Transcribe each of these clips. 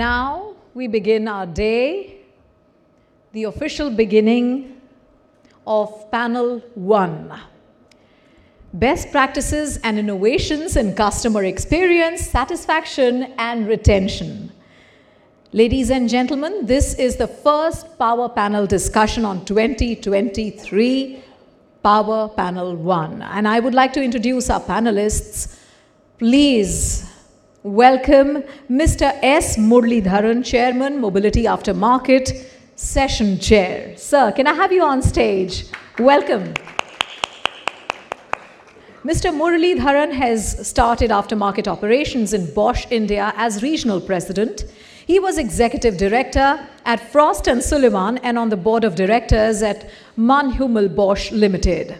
now we begin our day, the official beginning of Panel 1. Best practices and innovations in customer experience, satisfaction and retention. Ladies and gentlemen, this is the first Power Panel discussion on 2023 Power Panel 1. And I would like to introduce our panelists. Please welcome Mr. S. Muralidharan, Chairman, Mobility Aftermarket, Session Chair. Sir, can I have you on stage? Welcome. Mr. Muralidharan has started aftermarket operations in Bosch India as Regional President. He was Executive Director at Frost & Sullivan and on the Board of Directors at Mann-Hummel Bosch Limited.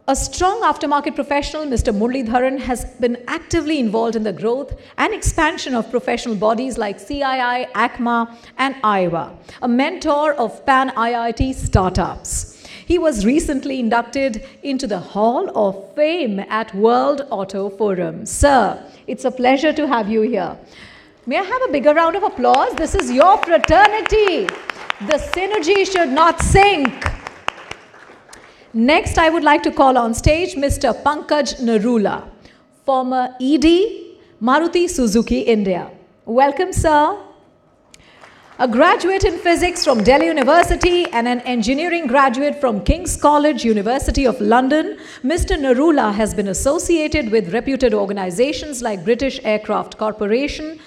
A strong aftermarket professional, Mr. Muralidharan has been actively involved in the growth and expansion of professional bodies like CII, ACMA and IVASS, a mentor of pan-IIT startups. He was recently inducted into the Hall of Fame at World Auto Forum. Sir, it's a pleasure to have you here. May I have a bigger round of applause? This is your fraternity. The synergy should not sink. Next, I would like to call on stage Mr. Pankaj Narula, former ED, Maruti Suzuki India. Welcome, sir. A graduate in physics from Delhi University and an engineering graduate from King's College, University of London, Mr. Narula has been associated with reputed organizations like British Aircraft Corporation,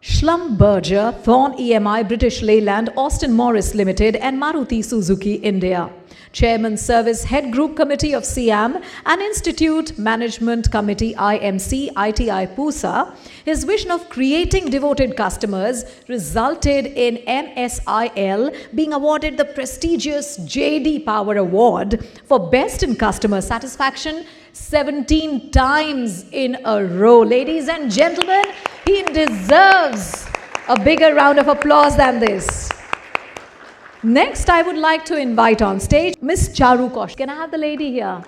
Schlumberger, Thorn EMI, British Leyland, Austin Morris Limited and Maruti Suzuki India. Chairman Service Head Group Committee of SIAM and Institute Management Committee IMC ITI PUSA, his vision of creating devoted customers resulted in MSIL being awarded the prestigious JD Power Award for Best in Customer Satisfaction 17 times in a row. Ladies and gentlemen, he deserves a bigger round of applause than this. Next, I would like to invite on stage Miss Charu Kaushal. Can I have the lady here?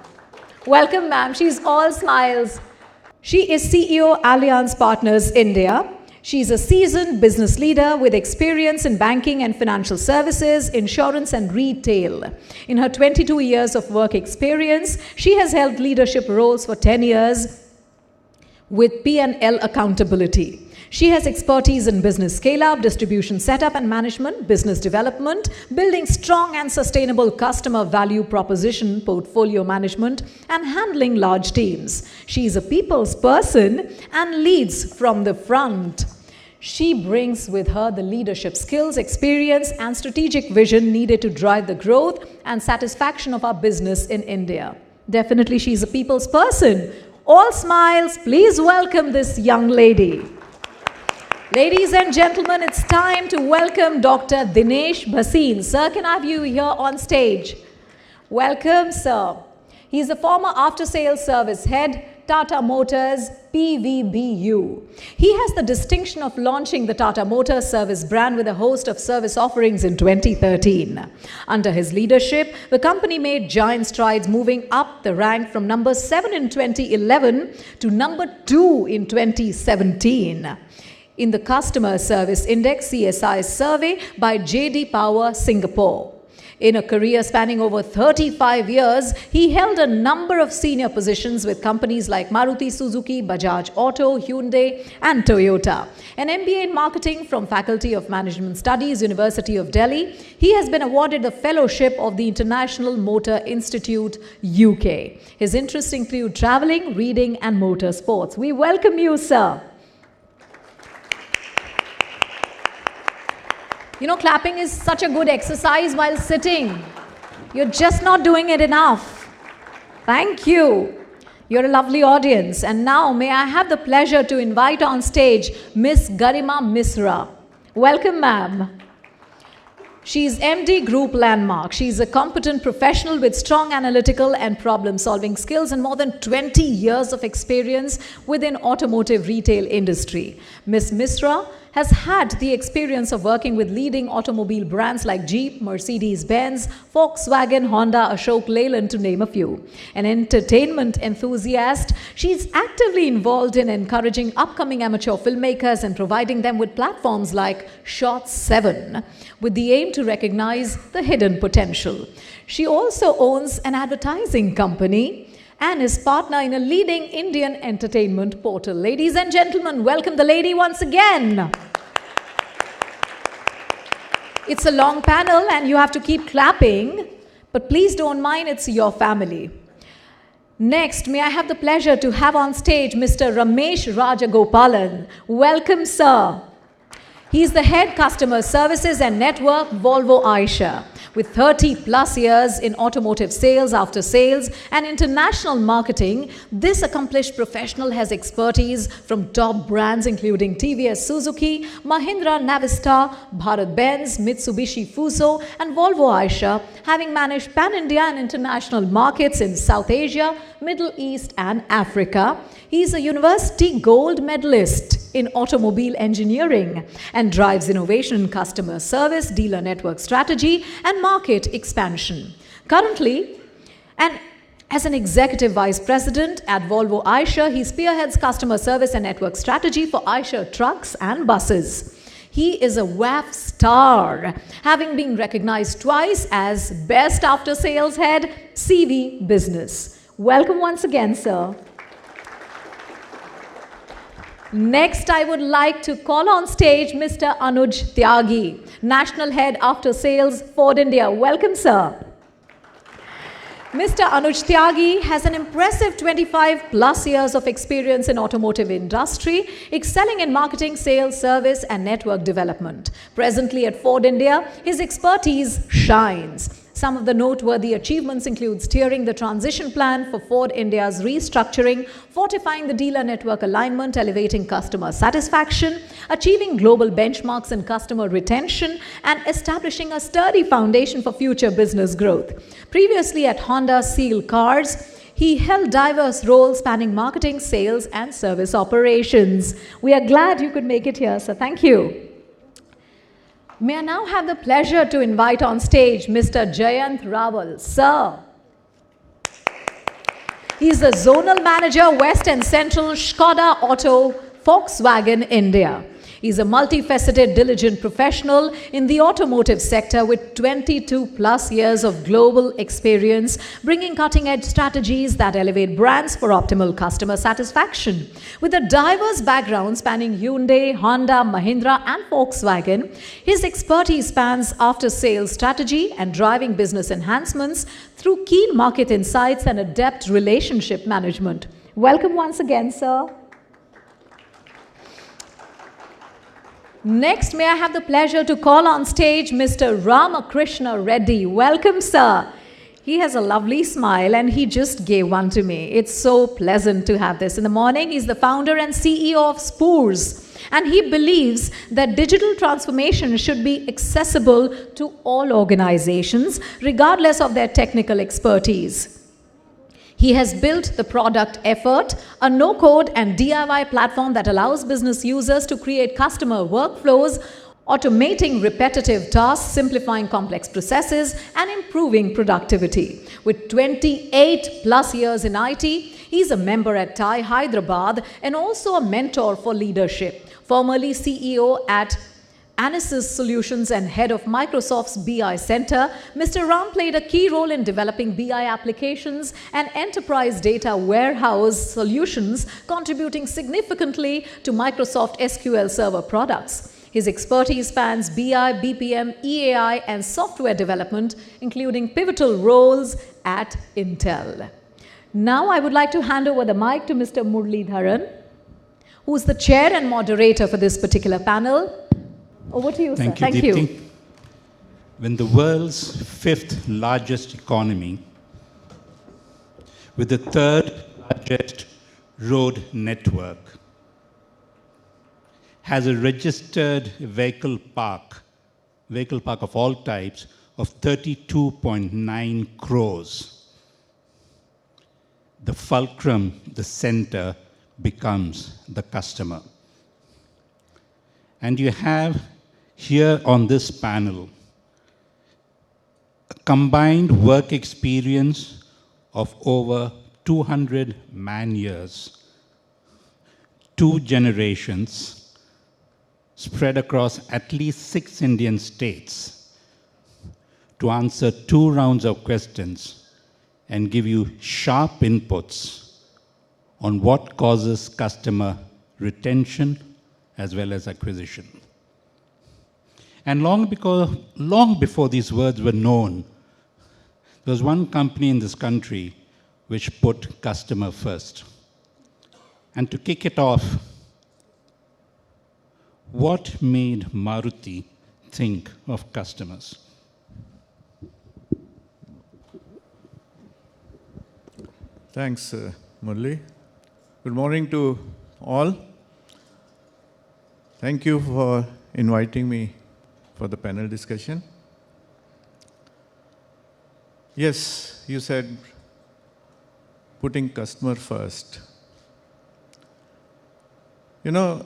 Welcome, ma'am. She's all smiles. She is CEO Allianz Partners India. She's a seasoned business leader with experience in banking and financial services, insurance and retail. In her 22 years of work experience, she has held leadership roles for 10 years with P&L accountability. She has expertise in business scale-up, distribution setup and management, business development, building strong and sustainable customer value proposition, portfolio management, and handling large teams. She is a people's person and leads from the front. She brings with her the leadership skills, experience, and strategic vision needed to drive the growth and satisfaction of our business in India. Definitely, she's a people's person. All smiles, please welcome this young lady. Ladies and gentlemen, it's time to welcome Dr. Dinesh Bhasin. Sir, can I have you here on stage? Welcome, sir. He's a former after-sales service head, Tata Motors, PVBU. He has the distinction of launching the Tata Motors service brand with a host of service offerings in 2013. Under his leadership, the company made giant strides, moving up the rank from number 7 in 2011 to number 2 in 2017. In the Customer Service Index CSI survey by JD Power Singapore. In a career spanning over 35 years, he held a number of senior positions with companies like Maruti Suzuki, Bajaj Auto, Hyundai and Toyota. An MBA in marketing from Faculty of Management Studies, University of Delhi, he has been awarded the Fellowship of the International Motor Institute, UK. His interests include traveling, reading and motor sports. We welcome you, sir. You know, clapping is such a good exercise while sitting. You're just not doing it enough. Thank you. You're a lovely audience. And now, may I have the pleasure to invite on stage Miss Garima Misra. Welcome, ma'am. She's MD Group Landmark. She's a competent professional with strong analytical and problem-solving skills and more than 20 years of experience within automotive retail industry. Miss Misra has had the experience of working with leading automobile brands like Jeep, Mercedes-Benz, Volkswagen, Honda, Ashok Leyland, to name a few. An entertainment enthusiast, she's actively involved in encouraging upcoming amateur filmmakers and providing them with platforms like Shot 7, with the aim to recognize the hidden potential. She also owns an advertising company and is partner in a leading Indian entertainment portal. Ladies and gentlemen, welcome the lady once again. It's a long panel and you have to keep clapping, but please don't mind, it's your family. Next, may I have the pleasure to have on stage Mr. Ramesh Rajagopalan. Welcome, sir. He's the head customer services and network Volvo Eicher. With 30 plus years in automotive sales, after sales and international marketing, this accomplished professional has expertise from top brands including TVS Suzuki, Mahindra Navistar, Bharat-Benz, Mitsubishi Fuso and Volvo Eicher, having managed pan-India and international markets in South Asia, Middle East and Africa. He is a university gold medalist in automobile engineering and drives innovation in customer service, dealer network strategy and market expansion. Currently, and as an executive vice president at Volvo Eicher, he spearheads customer service and network strategy for Eicher trucks and buses. He is a WAF star, having been recognized twice as Best After Sales Head, CV Business. Welcome once again, sir. Next, I would like to call on stage Mr. Anuj Tyagi, National Head After Sales, Ford India. Welcome, sir. Mr. Anuj Tyagi has an impressive 25 plus years of experience in automotive industry, excelling in marketing, sales, service and network development. Presently at Ford India, his expertise shines. Some of the noteworthy achievements include steering the transition plan for Ford India's restructuring, fortifying the dealer network alignment, elevating customer satisfaction, achieving global benchmarks in customer retention, and establishing a sturdy foundation for future business growth. Previously at Honda Seal Cars, he held diverse roles spanning marketing, sales, and service operations. We are glad you could make it here, sir. Thank you. May I now have the pleasure to invite on stage Mr. Jayant Rawal. Sir. He is the Zonal Manager, West and Central, Skoda Auto, Volkswagen, India. He is a multifaceted, diligent professional in the automotive sector with 22 plus years of global experience, bringing cutting-edge strategies that elevate brands for optimal customer satisfaction. With a diverse background spanning Hyundai, Honda, Mahindra and Volkswagen, his expertise spans after-sales strategy and driving business enhancements through keen market insights and adept relationship management. Welcome once again, sir. Next, may I have the pleasure to call on stage Mr. Ramakrishna Reddy. Welcome, sir. He has a lovely smile and he just gave one to me. It's so pleasant to have this in the morning. He's the founder and CEO of Spoors, and he believes that digital transformation should be accessible to all organizations, regardless of their technical expertise. He has built the Product Effort, a no-code and DIY platform that allows business users to create customer workflows, automating repetitive tasks, simplifying complex processes, and improving productivity. With 28 plus years in IT, he's a member at TI Hyderabad and also a mentor for leadership. Formerly CEO at Anisys Solutions and head of Microsoft's BI Center, Mr. Ram played a key role in developing BI applications and enterprise data warehouse solutions, contributing significantly to Microsoft SQL Server products. His expertise spans BI, BPM, EAI, and software development, including pivotal roles at Intel. Now I would like to hand over the mic to Mr. Muralidharan, who is the chair and moderator for this particular panel. Over to you, sir. Thank you. Deepti. When the world's fifth largest economy, with the third largest road network, has a registered vehicle park of all types of 32.9 crores, the fulcrum, the center, becomes the customer. And you have here on this panel a combined work experience of over 200 man-years, 2 generations, spread across at least 6 Indian states to answer 2 rounds of questions and give you sharp inputs on what causes customer retention as well as acquisition. And long before these words were known, there was one company in this country which put customer first. And to kick it off, what made Maruti think of customers? Thanks, Murali. Good morning to all. Thank you for inviting me for the panel discussion. Yes, you said putting customer first. You know,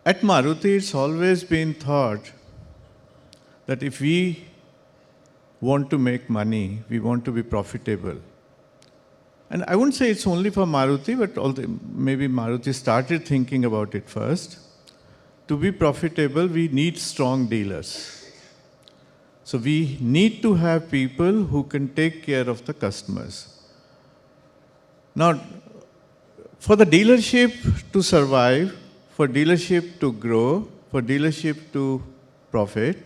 at Maruti, it's always been thought that if we want to make money, we want to be profitable. And I wouldn't say it's only for Maruti, but maybe Maruti started thinking about it first. To be profitable, we need strong dealers. So we need to have people who can take care of the customers. Now, for the dealership to survive, for dealership to grow, for dealership to profit,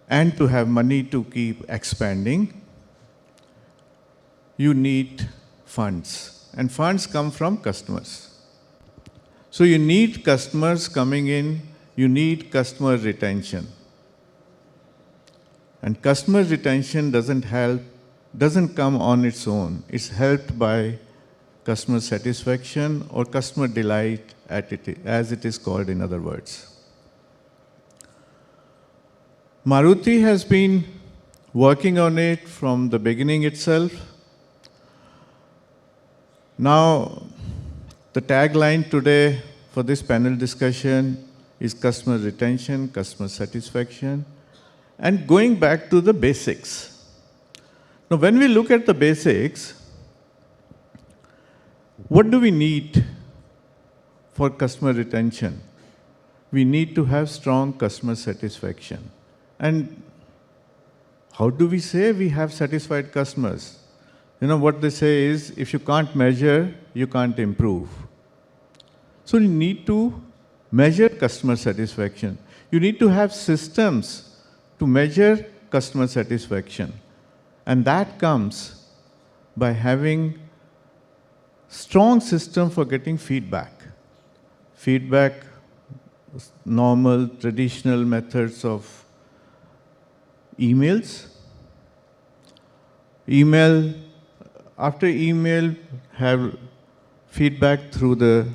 and to have money to keep expanding, you need funds. And funds come from customers. So you need customers coming in, you need customer retention. And customer retention doesn't come on its own. It's helped by customer satisfaction or customer delight, as it is called in other words. Maruti has been working on it from the beginning itself. Now, the tagline today for this panel discussion is customer retention, customer satisfaction, and going back to the basics. Now, when we look at the basics, what do we need for customer retention? We need to have strong customer satisfaction. And how do we say we have satisfied customers? You know, what they say is, if you can't measure, you can't improve. So you need to measure customer satisfaction. You need to have systems to measure customer satisfaction. And that comes by having strong system for getting feedback. Feedback, normal, traditional methods of emails. After email, have feedback through the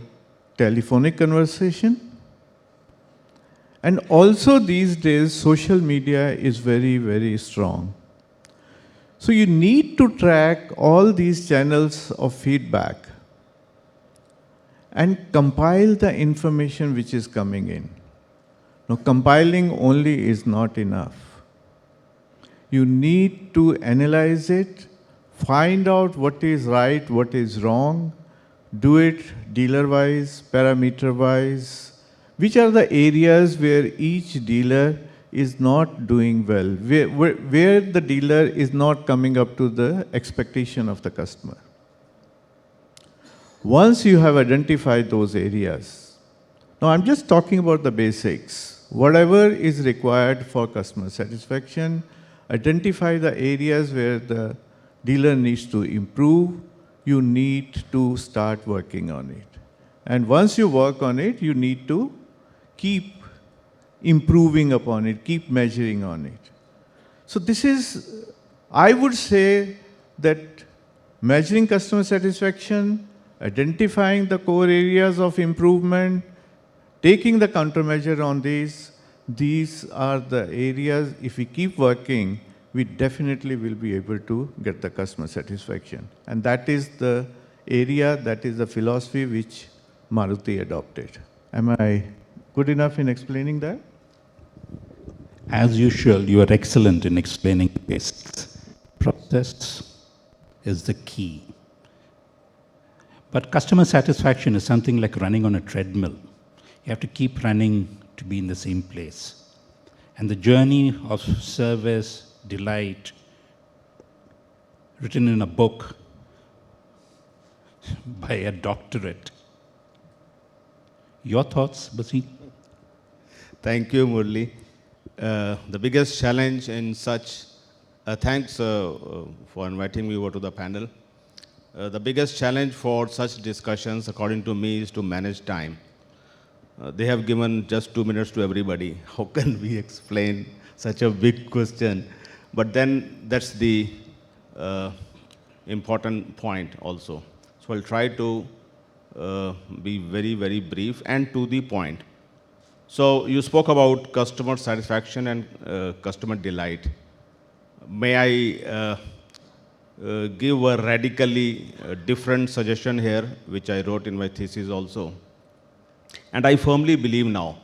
telephonic conversation. And also these days, social media is very, very strong. So you need to track all these channels of feedback and compile the information which is coming in. Now, compiling only is not enough. You need to analyze it, find out what is right, what is wrong, do it dealer-wise, parameter-wise. Which are the areas where each dealer is not doing well, where the dealer is not coming up to the expectation of the customer. Once you have identified those areas, now I'm just talking about the basics. Whatever is required for customer satisfaction, identify the areas where the dealer needs to improve, you need to start working on it. And once you work on it, you need to keep improving upon it, keep measuring on it. So this is, I would say that measuring customer satisfaction, identifying the core areas of improvement, taking the countermeasure on these are the areas, if we keep working, we definitely will be able to get the customer satisfaction. And that is the area, that is the philosophy which Maruti adopted. Am I good enough in explaining that? As usual, you are excellent in explaining basics. Process is the key. But customer satisfaction is something like running on a treadmill. You have to keep running to be in the same place. And the journey of service, delight, written in a book by a doctorate. Your thoughts, Bhasin? Thank you, Murli. The biggest challenge in such, thanks for inviting me over to the panel. The biggest challenge for such discussions, according to me, is to manage time. They have given just 2 minutes to everybody. How can we explain such a big question? But then that's the important point also. So I'll try to be very, very brief and to the point. So you spoke about customer satisfaction and customer delight. May I give a radically different suggestion here, which I wrote in my thesis also. And I firmly believe now,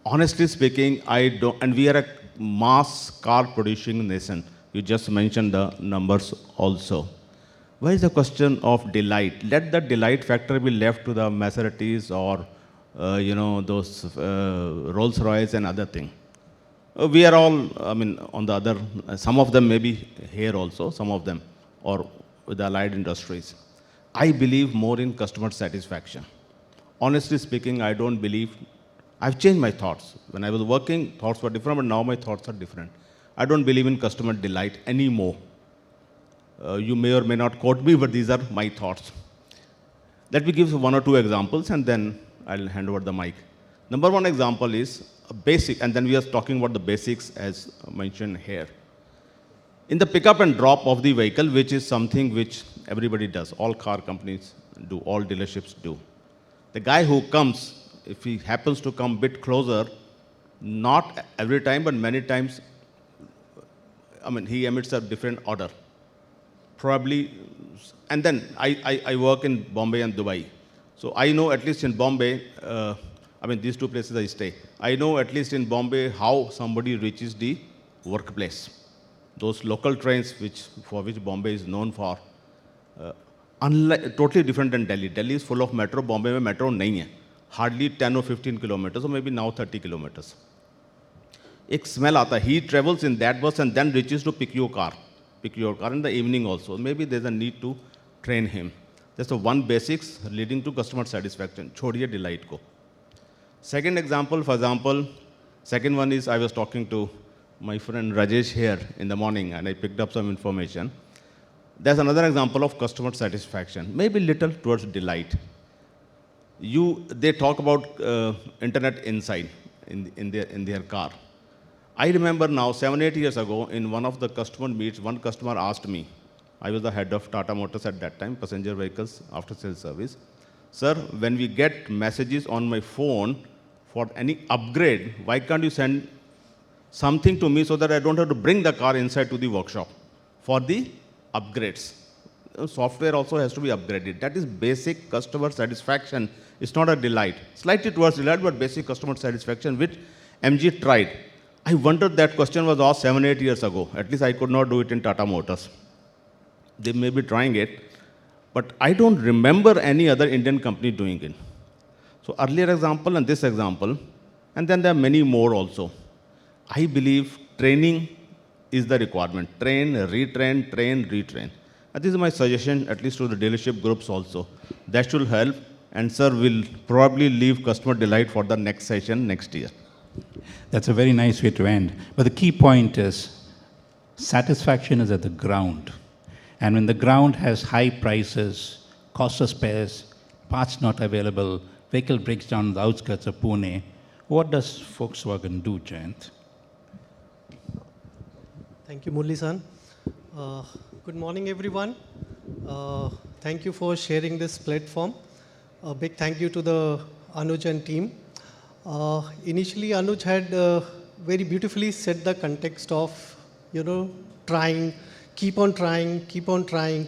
honestly speaking, and we are a mass car producing nation. You just mentioned the numbers also. Where is the question of delight? Let the delight factor be left to the Maseratis or those Rolls-Royce and other thing. We are all, on the other, some of them may be here also, some of them, or with the allied industries. I believe more in customer satisfaction. Honestly speaking, I don't believe, I've changed my thoughts. When I was working, thoughts were different, but now my thoughts are different. I don't believe in customer delight anymore. You may or may not quote me, but these are my thoughts. Let me give 1 or 2 examples, and then I'll hand over the mic. Number 1 example is a basic, and then we are talking about the basics as mentioned here. In the pickup and drop of the vehicle, which is something which everybody does, all car companies do, all dealerships do. The guy who comes, if he happens to come a bit closer, not every time, but many times, he emits a different order. Probably, and then I work in Bombay and Dubai. So I know at least in Bombay, these 2 places I stay. I know at least in Bombay how somebody reaches the workplace. Those local trains for which Bombay is known for, totally different than Delhi. Delhi is full of metro, Bombay mein metro nahi hai. Hardly 10 or 15 kilometers, or maybe now 30 kilometers. Ek smell aata, he travels in that bus and then reaches to pick your car in the evening also. Maybe there's a need to train him. That's the one basics leading to customer satisfaction. Chhodiye delight ko. Second example, second one is I was talking to my friend Rajesh here in the morning and I picked up some information. There's another example of customer satisfaction, maybe little towards delight. They talk about internet inside in their car. I remember now 7-8 years ago in one of the customer meets, one customer asked me, I was the head of Tata Motors at that time, passenger vehicles after sales service. Sir, when we get messages on my phone for any upgrade, why can't you send something to me so that I don't have to bring the car inside to the workshop for the upgrades? Software also has to be upgraded. That is basic customer satisfaction. It's not a delight. Slightly towards delight, but basic customer satisfaction, which MG tried. I wondered that question was asked 7-8 years ago. At least I could not do it in Tata Motors. They may be trying it, but I don't remember any other Indian company doing it. So earlier example and this example, and then there are many more also. I believe training is the requirement. Train, retrain, train, retrain. And this is my suggestion, at least to the dealership groups also. That should help, and sir will probably leave customer delight for the next session next year. That's a very nice way to end. But the key point is satisfaction is at the ground. And when the ground has high prices, cost of spares, parts not available, vehicle breaks down on the outskirts of Pune, what does Volkswagen do, Jayant? Thank you, Murli-san. Good morning, everyone. Thank you for sharing this platform. A big thank you to the Anuj and team. Initially, Anuj had very beautifully set the context of, trying, keep on trying,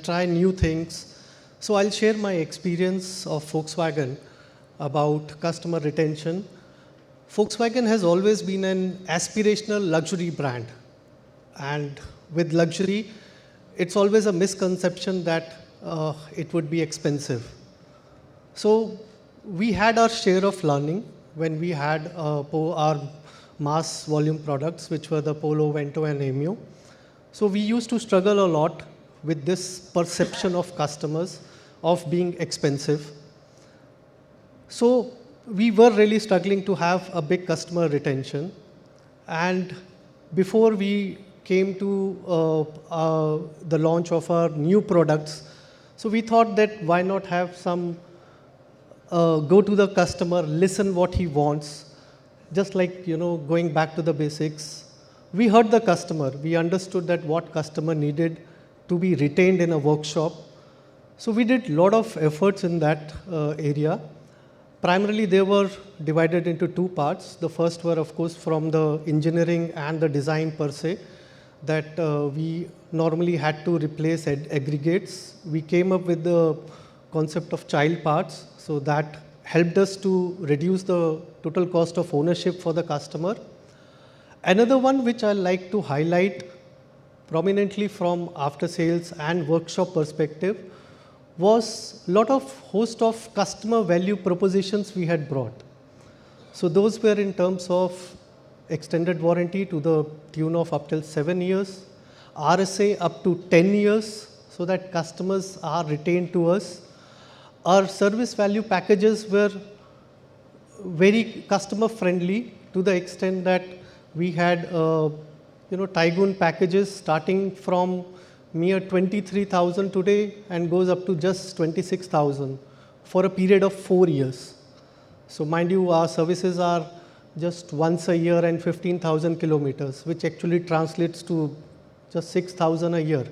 try new things. So I'll share my experience of Volkswagen about customer retention. Volkswagen has always been an aspirational luxury brand. And with luxury, it's always a misconception that it would be expensive. So we had our share of learning when we had our mass volume products, which were the Polo, Vento, and Emio. So we used to struggle a lot with this perception of customers of being expensive. So we were really struggling to have a big customer retention. And before we came to the launch of our new products, so we thought that why not have some go to the customer, listen what he wants, just like, going back to the basics. We heard the customer. We understood that what customer needed to be retained in a workshop. So we did a lot of efforts in that area. Primarily, they were divided into two parts. The first were, of course, from the engineering and the design per se, that we normally had to replace aggregates. We came up with the concept of child parts, so that helped us to reduce the total cost of ownership for the customer. Another one which I like to highlight prominently from after sales and workshop perspective was a lot of host of customer value propositions we had brought. So those were in terms of extended warranty to the tune of up till 7 years, RSA up to 10 years, so that customers are retained to us. Our service value packages were very customer friendly to the extent that we had Tygoon packages starting from mere 23,000 today and goes up to just 26,000 for a period of 4 years. So mind you, our services are just once a year and 15,000 kilometers, which actually translates to just 6,000 a year,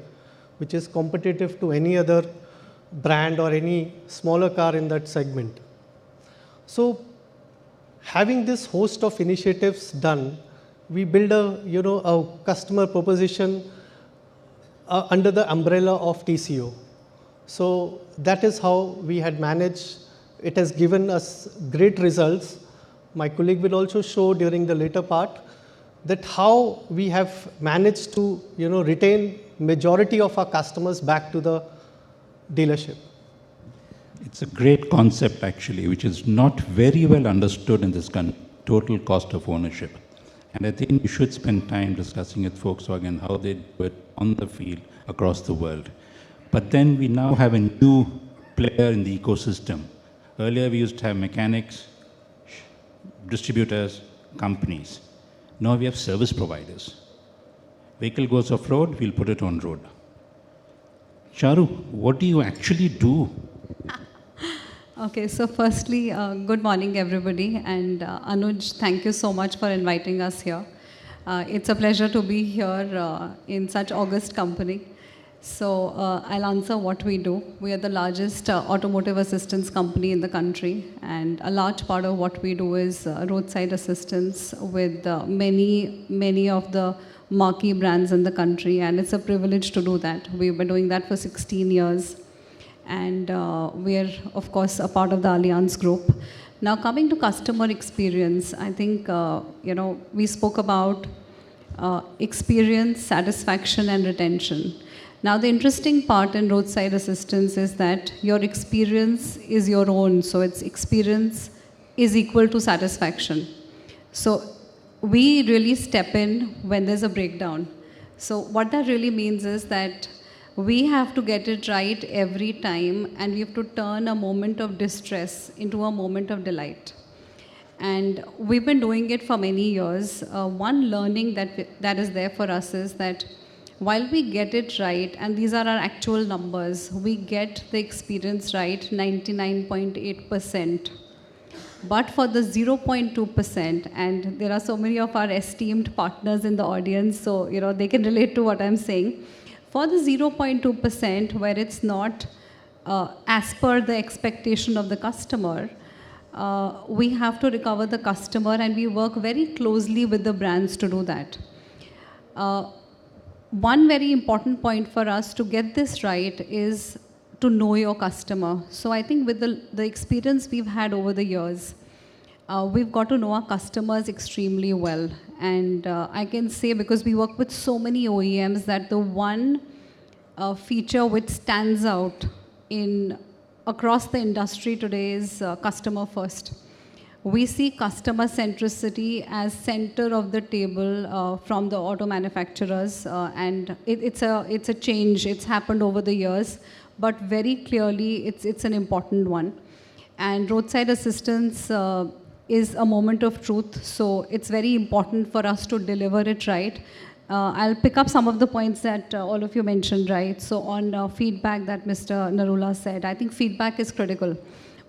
which is competitive to any other brand or any smaller car in that segment. So having this host of initiatives done, we build a customer proposition under the umbrella of TCO. So that is how we had managed. It has given us great results. My colleague will also show during the later part that how we have managed to retain majority of our customers back to the dealership. It's a great concept actually, which is not very well understood in this total cost of ownership. And I think we should spend time discussing with Volkswagen how they do it on the field across the world. But then we now have a new player in the ecosystem. Earlier we used to have mechanics, distributors, companies. Now we have service providers. Vehicle goes off-road, we'll put it on road. Charu, what do you actually do? Okay, so firstly, good morning, everybody. And Anuj, thank you so much for inviting us here. It's a pleasure to be here in such august company. So I'll answer what we do. We are the largest automotive assistance company in the country. And a large part of what we do is roadside assistance with many of the marquee brands in the country. And it's a privilege to do that. We've been doing that for 16 years. And we are, of course, a part of the Allianz group. Now, coming to customer experience, I think, we spoke about experience, satisfaction, and retention. Now, the interesting part in roadside assistance is that your experience is your own. So, its experience is equal to satisfaction. So, we really step in when there's a breakdown. So, what that really means is that we have to get it right every time, and we have to turn a moment of distress into a moment of delight. And we've been doing it for many years. One learning that is there for us is that while we get it right, and these are our actual numbers, we get the experience right 99.8%. But for the 0.2%, and there are so many of our esteemed partners in the audience, so they can relate to what I'm saying. For the 0.2%, where it's not as per the expectation of the customer, we have to recover the customer, and we work very closely with the brands to do that. One very important point for us to get this right is to know your customer. So I think with the experience we've had over the years, we've got to know our customers extremely well. And I can say, because we work with so many OEMs, that the one feature which stands out across the industry today is customer first. We see customer centricity as center of the table from the auto manufacturers, and it's a change. It's happened over the years, but very clearly it's an important one. And roadside assistance is a moment of truth, so it's very important for us to deliver it right. I'll pick up some of the points that all of you mentioned, right? So on feedback that Mr. Narula said, I think feedback is critical.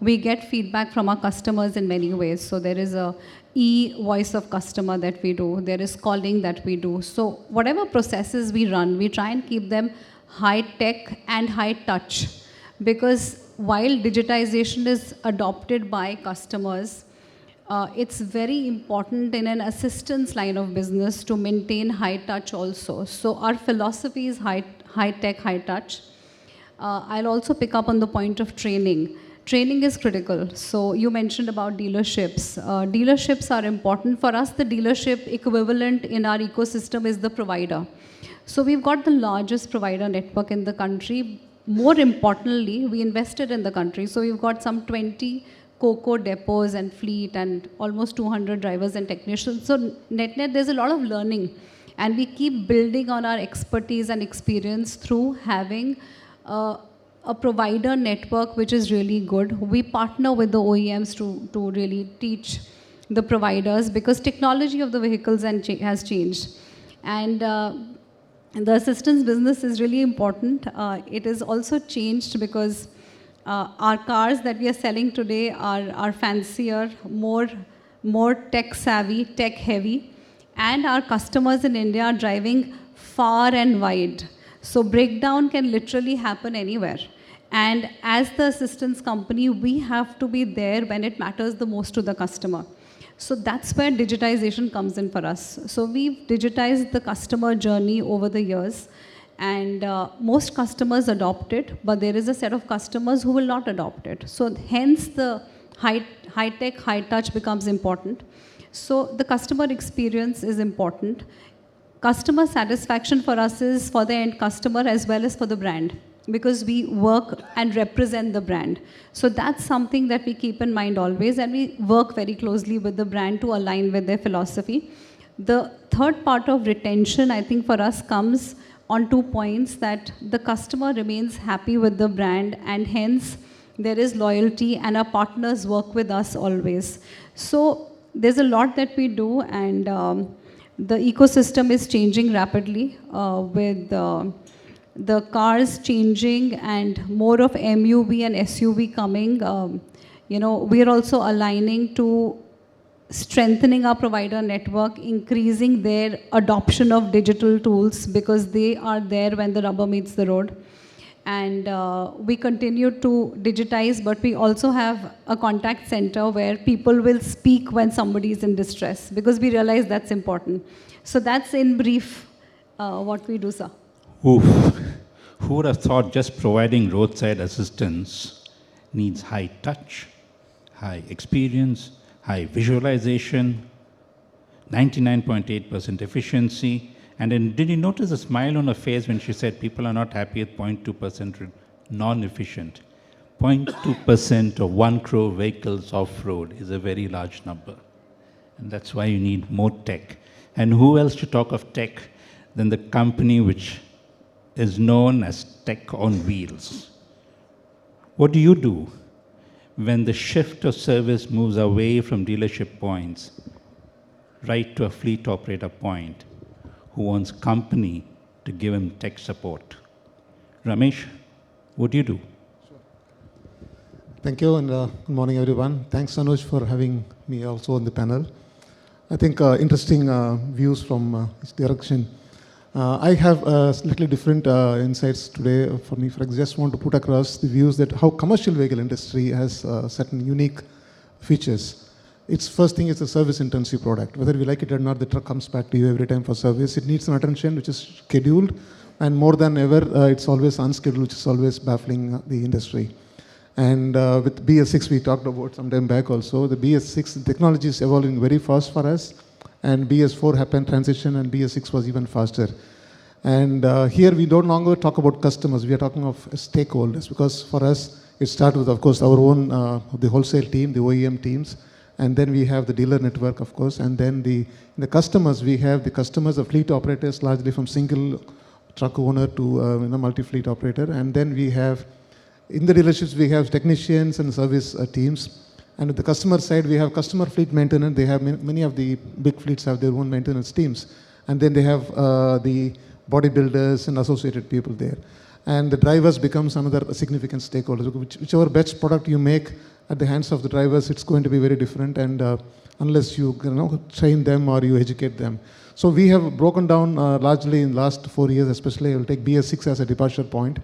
We get feedback from our customers in many ways. So there is a voice of customer that we do. There is calling that we do. So whatever processes we run, we try and keep them high tech and high touch. Because while digitization is adopted by customers, it's very important in an assistance line of business to maintain high touch also. So our philosophy is high tech, high touch. I'll also pick up on the point of training. Training is critical. So you mentioned about dealerships. Dealerships are important. For us, the dealership equivalent in our ecosystem is the provider. So we've got the largest provider network in the country. More importantly, we invested in the country. So we've got some 20 COCO depots and fleet and almost 200 drivers and technicians. So net, there's a lot of learning. And we keep building on our expertise and experience through having a provider network which is really good. We partner with the OEMs to really teach the providers, because technology of the vehicles has changed. And the assistance business is really important. It is also changed because our cars that we are selling today are fancier, more tech savvy, tech heavy, and our customers in India are driving far and wide. So breakdown can literally happen anywhere. And as the assistance company, we have to be there when it matters the most to the customer. So that's where digitization comes in for us. So we've digitized the customer journey over the years, and most customers adopt it, but there is a set of customers who will not adopt it. So hence the high tech, high touch becomes important. So the customer experience is important. Customer satisfaction for us is for the end customer as well as for the brand, because we work and represent the brand. So that's something that we keep in mind always, and we work very closely with the brand to align with their philosophy. The third part of retention, I think for us, comes on 2 points: that the customer remains happy with the brand, and hence there is loyalty, and our partners work with us always. So there's a lot that we do, and the ecosystem is changing rapidly with the cars changing and more of MUV and SUV coming. We are also aligning to strengthening our provider network, increasing their adoption of digital tools, because they are there when the rubber meets the road. And we continue to digitize, but we also have a contact center where people will speak when somebody is in distress, because we realize that's important. So that's in brief what we do, sir. Oof. Who would have thought just providing roadside assistance needs high touch, high experience, high visualization, 99.8% efficiency. And then did you notice a smile on her face when she said people are not happy at 0.2% non-efficient? 0.2% of 1 crore vehicles off-road is a very large number. And that's why you need more tech. And who else to talk of tech than the company which is known as Tech on Wheels? What do you do when the shift of service moves away from dealership points right to a fleet operator point who wants company to give him tech support? Ramesh, what do you do? Sure. Thank you, and good morning, everyone. Thanks, Anuj, for having me also on the panel. I think interesting views from this direction. I have slightly different insights today for me. I just want to put across the views that how commercial vehicle industry has certain unique features. Its first thing is a service-intensive product. Whether we like it or not, the truck comes back to you every time for service. It needs an attention which is scheduled, And more than ever, it's always unscheduled, which is always baffling the industry. And with BS6, we talked about some time back also. The BS6 technology is evolving very fast for us. And BS4 happened transition, and BS6 was even faster. And here we don't longer talk about customers. We are talking of stakeholders, because for us, it starts with, of course, our own, the wholesale team, the OEM teams. And then we have the dealer network, of course. And then the customers, we have the customers of fleet operators, largely from single truck owner to multi-fleet operator. And then we have, in the dealerships, we have technicians and service teams. And at the customer side, we have customer fleet maintenance. They have many of the big fleets have their own maintenance teams. And then they have the bodybuilders and associated people there. And the drivers becomes another significant stakeholder. Whichever best product you make at the hands of the drivers, it's going to be very different. And unless you train them or you educate them. So we have broken down largely in the last 4 years, especially I will take BS6 as a departure point.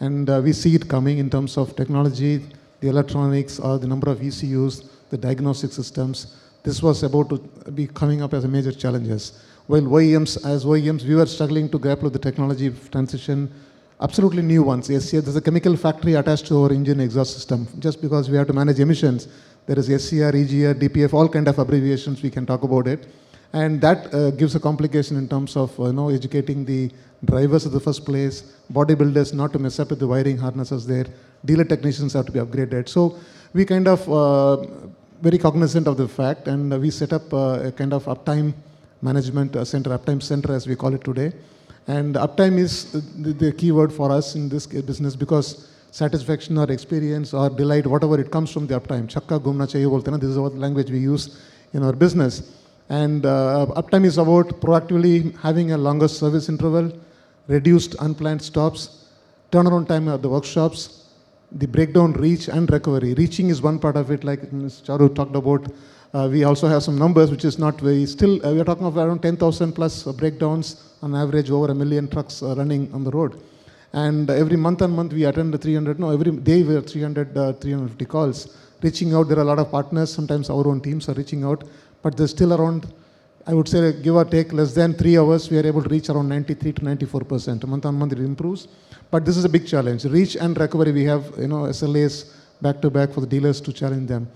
And we see it coming in terms of technology, the electronics, or the number of ECUs, the diagnostic systems. This was about to be coming up as a major challenges. While as OEMs, we were struggling to grapple with the technology transition, absolutely new ones. SCR, there's a chemical factory attached to our engine exhaust system. Just because we have to manage emissions, there is SCR, EGR, DPF, all kind of abbreviations, we can talk about it. And that gives a complication in terms of educating the drivers in the first place, bodybuilders not to mess up with the wiring harnesses there, dealer technicians have to be upgraded. So we kind of very cognizant of the fact, and we set up a kind of uptime management center, uptime center as we call it today. And uptime is the key word for us in this business, because satisfaction or experience or delight, whatever, it comes from the uptime. Chakka gumna chahiye bolte na, this is what language we use in our business. And uptime is about proactively having a longer service interval, reduced unplanned stops, turnaround time at the workshops, the breakdown, reach and recovery. Reaching is one part of it, like Ms. Charu talked about. We also have some numbers, which is not very, still we are talking of around 10,000 plus breakdowns, on average over 1 million trucks running on the road. And every month on month we attend every day we have 350 calls. Reaching out, there are a lot of partners, sometimes our own teams are reaching out, but there's still around, I would say, give or take less than 3 hours, we are able to reach around 93 to 94%. Month on month it improves, but this is a big challenge. Reach and recovery, we have SLAs back to back for the dealers to challenge them.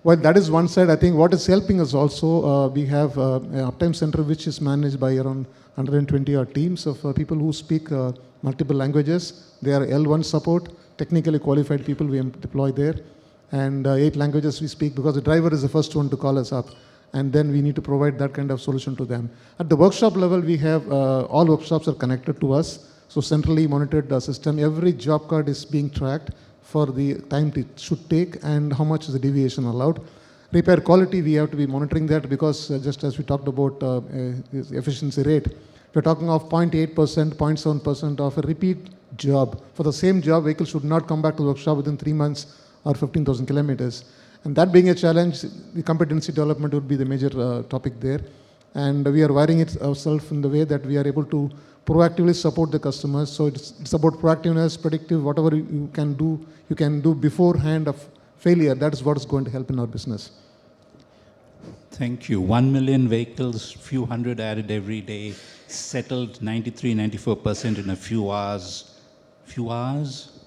Well, that is one side. I think what is helping us also, we have an uptime center which is managed by around 120 odd teams of people who speak multiple languages. They are L1 support, technically qualified people we deploy there. And 8 languages we speak, because the driver is the first one to call us up. And then we need to provide that kind of solution to them. At the workshop level, we have all workshops are connected to us. So centrally monitored system. Every job card is being tracked for the time it should take and how much is the deviation allowed. Repair quality, we have to be monitoring that, because just as we talked about efficiency rate, we're talking of 0.8%, 0.7% of a repeat job. For the same job, vehicle should not come back to the workshop within 3 months or 15,000 kilometers. And that being a challenge, the competency development would be the major topic there. And we are wiring it ourselves in the way that we are able to proactively support the customers. So it's about proactiveness, predictive, whatever you can do beforehand of failure. That is what is going to help in our business. Thank you. 1 million vehicles, few hundred added every day, settled 93, 94% in a few hours. Few hours?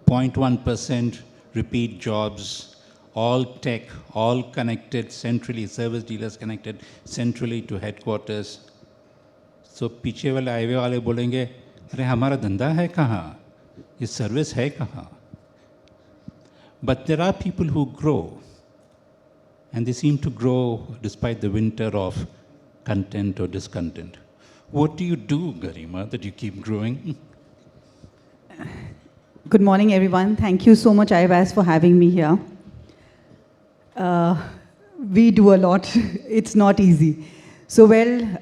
0.1% repeat jobs, all tech, all connected centrally, service dealers connected centrally to headquarters. So पीछे वाले highway वाले बोलेंगे, अरे हमारा धंधा है कहाँ? ये सर्विस है कहाँ? But there are people who grow, and they seem to grow despite the winter of content or discontent. What do you do, Garima, that you keep growing? Good morning, everyone. Thank you so much, IVASS, for having me here. We do a lot. It's not easy. So,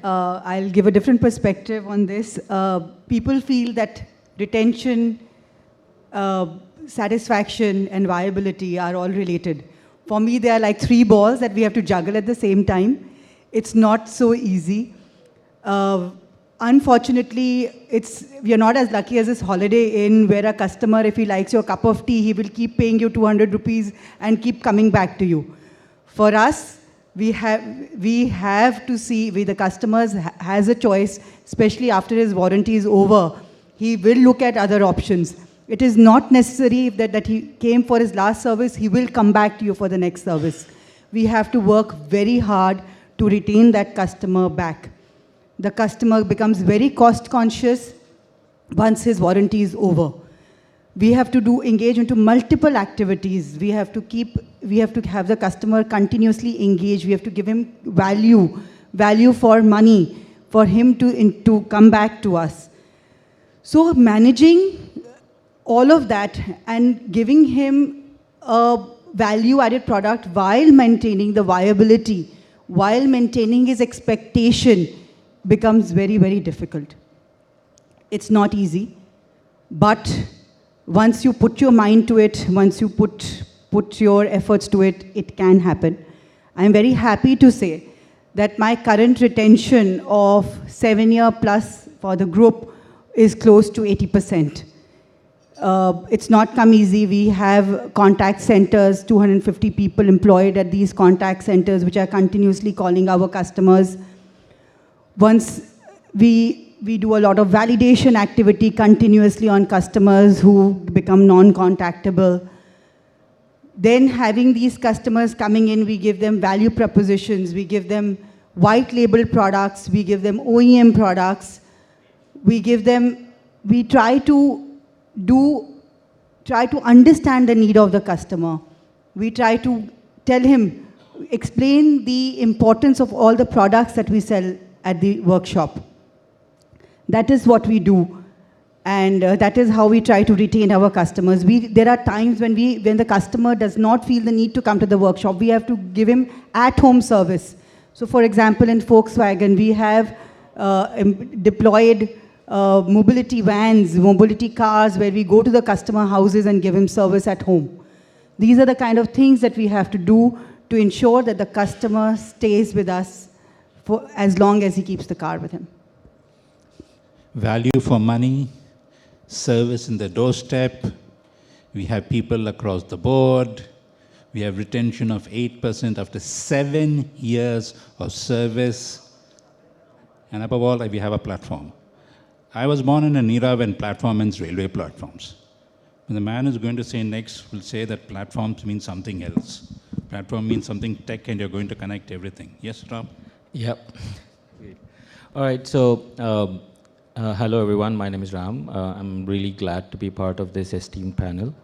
I'll give a different perspective on this. People feel that retention, satisfaction, and viability are all related. For me, they are like 3 balls that we have to juggle at the same time. It's not so easy. Unfortunately, we are not as lucky as this Holiday Inn, where a customer, if he likes your cup of tea, he will keep paying you 200 rupees and keep coming back to you. For us, we have to see, the customers has a choice, especially after his warranty is over, He will look at other options. It is not necessary that he came for his last service, he will come back to you for the next service. We have to work very hard to retain that customer back. The customer becomes very cost conscious once his warranty is over. We have to engage into multiple activities. We have to have the customer continuously engaged. We have to give him value for money, for him to come back to us. So managing all of that and giving him a value-added product while maintaining the viability, while maintaining his expectation becomes very, very difficult. It's not easy, but once you put your mind to it, once you put your efforts to it, it can happen. I'm very happy to say that my current retention of 7-year plus for the group is close to 80%. It's not come easy. We have contact centers, 250 people employed at these contact centers, which are continuously calling our customers. Once we do a lot of validation activity continuously on customers who become non-contactable. Then having these customers coming in, we give them value propositions, we give them white label products, we give them OEM products, we try to understand the need of the customer. We try to tell him, explain the importance of all the products that we sell at the workshop. That is what we do. And that is how we try to retain our customers. There are times when the customer does not feel the need to come to the workshop. We have to give him at-home service. So for example, in Volkswagen, we have deployed mobility vans, mobility cars, where we go to the customer houses and give him service at home. These are the kind of things that we have to do to ensure that the customer stays with us for as long as he keeps the car with him. Value for money, service in the doorstep. We have people across the board. We have retention of 8% after 7 years of service. And above all, we have a platform. I was born in an era when platform means railway platforms. When the man who's going to say next will say that platforms mean something else. Platform means something tech and you're going to connect everything. Yes, Ram? Yep. All right, so hello everyone, my name is Ram. I'm really glad to be part of this esteemed panel.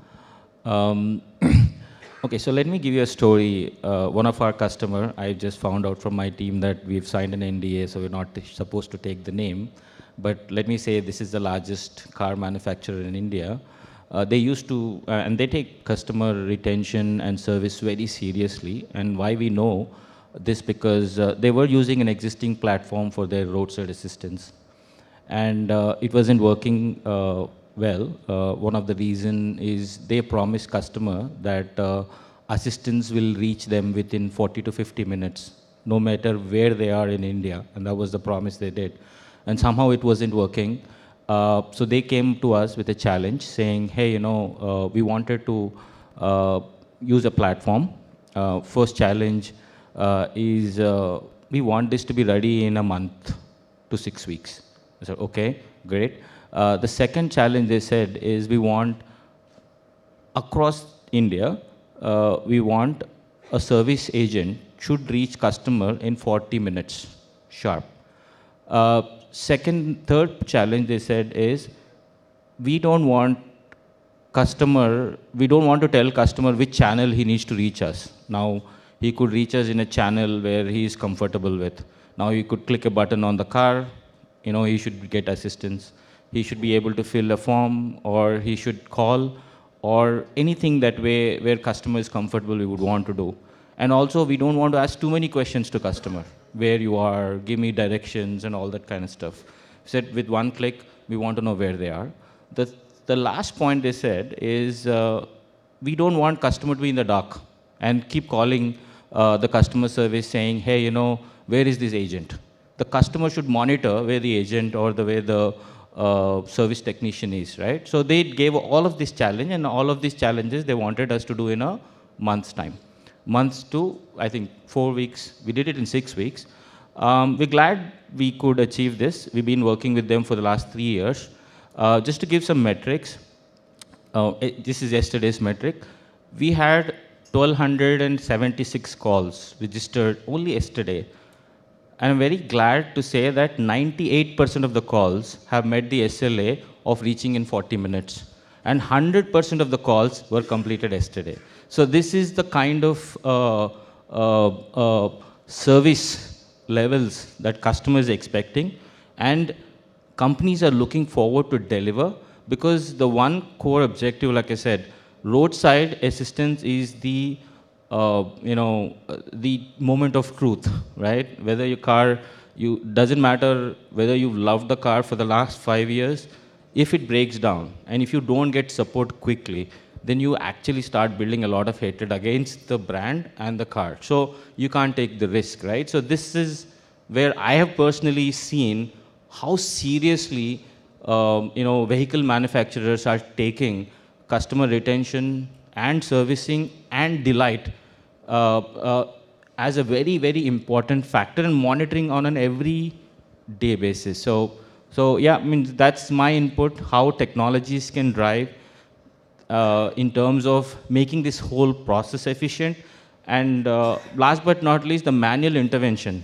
Okay, so let me give you a story. One of our customer, I just found out from my team that we've signed an NDA, so we're not supposed to take the name. But let me say this is the largest car manufacturer in India. They used to, and they take customer retention and service very seriously. And why we know this, because they were using an existing platform for their roadside assistance. And it wasn't working well. One of the reason is they promised customer that assistance will reach them within 40 to 50 minutes, no matter where they are in India. And that was the promise they did. And somehow it wasn't working. So they came to us with a challenge saying, hey, you know, we wanted to use a platform. First challenge is we want this to be ready in a month to 6 weeks. I said, okay, great. The second challenge they said is we want across India, we want a service agent should reach customer in 40 minutes sharp. Third challenge they said is we don't want to tell customer which channel he needs to reach us. Now, he could reach us in a channel where he is comfortable with. Now, he could click a button on the car, you know, he should get assistance. He should be able to fill a form, or he should call, or anything that way where customer is comfortable we would want to do. And also, we don't want to ask too many questions to customer. Where you are, give me directions and all that kind of stuff. Said with one click, we want to know where they are. The last point they said is we don't want customer to be in the dark and keep calling the customer service saying, hey, you know, where is this agent? The customer should monitor where the agent or where the service technician is, right? So they gave all of this challenge, and all of these challenges they wanted us to do in a month's time. Months to, I think, 4 weeks. We did it in 6 weeks. We're glad we could achieve this. We've been working with them for the last 3 years. Just to give some metrics, this is yesterday's metric. We had 1,276 calls registered only yesterday. And I'm very glad to say that 98% of the calls have met the SLA of reaching in 40 minutes. And 100% of the calls were completed yesterday. So this is the kind of service levels that customers are expecting. And companies are looking forward to deliver, because the one core objective, like I said, roadside assistance is the the moment of truth, right? Whether your car, doesn't matter whether you've loved the car for the last 5 years, if it breaks down and if you don't get support quickly, then you actually start building a lot of hatred against the brand and the car. So you can't take the risk, right? So this is where I have personally seen how seriously vehicle manufacturers are taking customer retention and servicing and delight as a very, very important factor in monitoring on an everyday basis. So yeah, I mean, that's my input, how technologies can drive in terms of making this whole process efficient. And last but not least, the manual intervention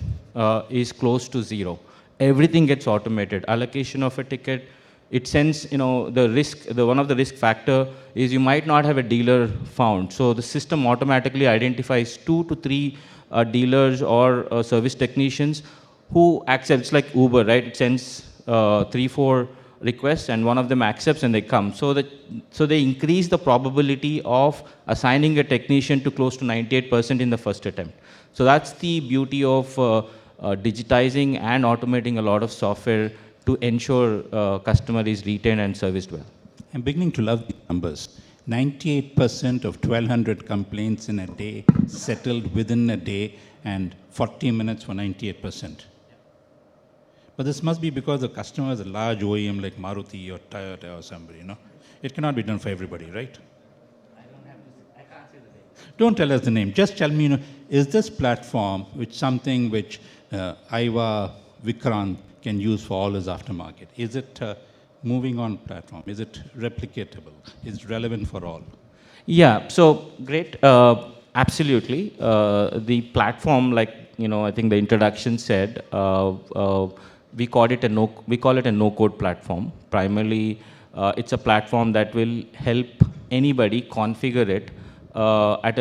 is close to zero. Everything gets automated. Allocation of a ticket, it sends, the risk, one of the risk factor is you might not have a dealer found. So the system automatically identifies 2 to 3 dealers or service technicians who accepts, like Uber, right? It sends 3-4 requests and one of them accepts and they come. So they increase the probability of assigning a technician to close to 98% in the first attempt. So that's the beauty of digitizing and automating a lot of software to ensure customer is retained and serviced well. I'm beginning to love the numbers. 98% of 1,200 complaints in a day settled within a day, and 40 minutes for 98%. But this must be because the customer is a large OEM like Maruti or Toyota or somebody, It cannot be done for everybody, right? I can't say the name. Don't tell us the name. Just tell me, is this platform something which Vikrant can use for all his aftermarket? Is it a moving on platform? Is it replicatable? Is it relevant for all? Yeah, so great. Absolutely. The platform, like, I think the introduction said, we call it a no-code platform. Primarily, it's a platform that will help anybody configure it at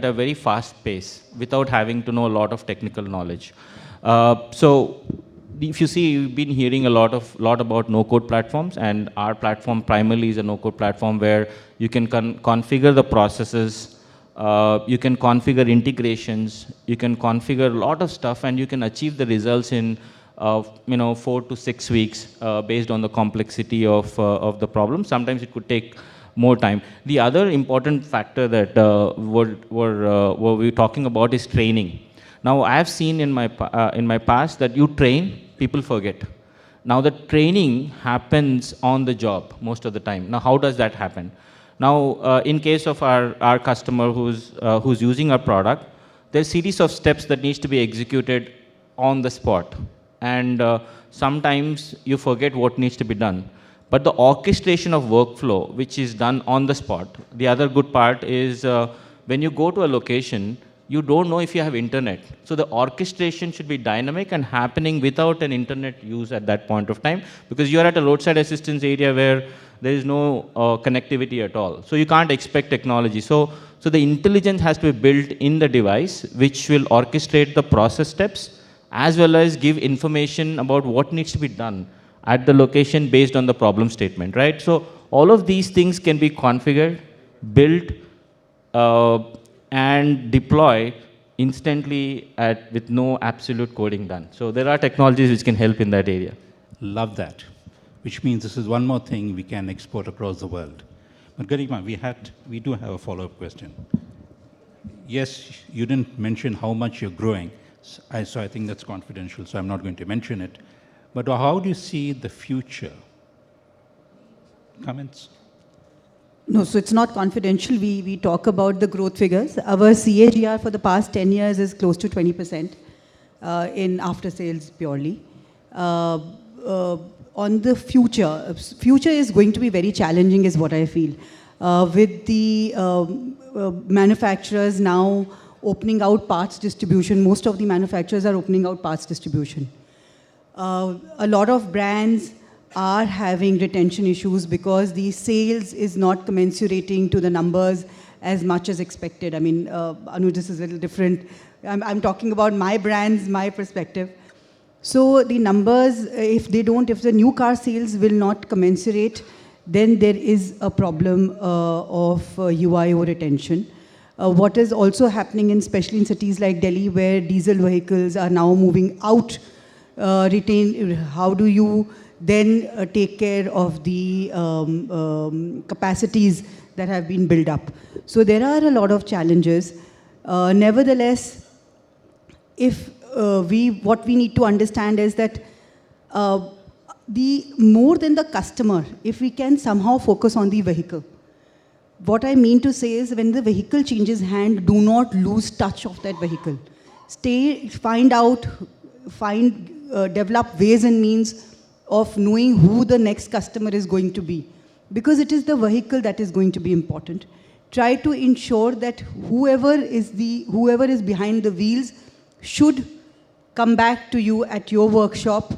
a very fast pace without having to know a lot of technical knowledge. So if you see, we've been hearing a lot about no-code platforms, and our platform primarily is a no-code platform where you can configure the processes, you can configure integrations, you can configure a lot of stuff, and you can achieve the results in 4 to 6 weeks based on the complexity of the problem. Sometimes it could take more time. The other important factor that we're talking about is training. Now, I have seen in my past that you train, people forget. Now, the training happens on the job most of the time. Now, how does that happen? Now, in case of our customer who's using our product, there's a series of steps that needs to be executed on the spot. And sometimes you forget what needs to be done. But the orchestration of workflow, which is done on the spot, the other good part is when you go to a location, you don't know if you have internet. So the orchestration should be dynamic and happening without an internet use at that point of time, because you're at a roadside assistance area where there is no connectivity at all. So you can't expect technology. So the intelligence has to be built in the device, which will orchestrate the process steps, as well as give information about what needs to be done at the location based on the problem statement, right? So all of these things can be configured, built, and deploy instantly with no absolute coding done. So there are technologies which can help in that area. Love that. Which means this is one more thing we can export across the world. But Garima, we do have a follow-up question. Yes, you didn't mention how much you're growing, so I think that's confidential, so I'm not going to mention it. But how do you see the future? Comments? No, so it's not confidential. We talk about the growth figures. Our CAGR for the past 10 years is close to 20% in after sales purely. on the future. Future is going to be very challenging is what I feel. With the manufacturers now opening out parts distribution, most of the manufacturers are opening out parts distribution. A lot of brands are having retention issues because the sales is not commensurating to the numbers as much as expected. I mean, Anuj, this is a little different. I'm talking about my brands, my perspective. So the numbers, if the new car sales will not commensurate, then there is a problem of UIO retention. What is also happening, especially in cities like Delhi, where diesel vehicles are now moving out, how do you then take care of the capacities that have been built up? So there are a lot of challenges. Nevertheless, what we need to understand is that more than the customer, if we can somehow focus on the vehicle. What I mean to say is when the vehicle changes hand, do not lose touch of that vehicle. Develop ways and means of knowing who the next customer is going to be. Because it is the vehicle that is going to be important. Try to ensure that whoever is behind the wheels should come back to you at your workshop.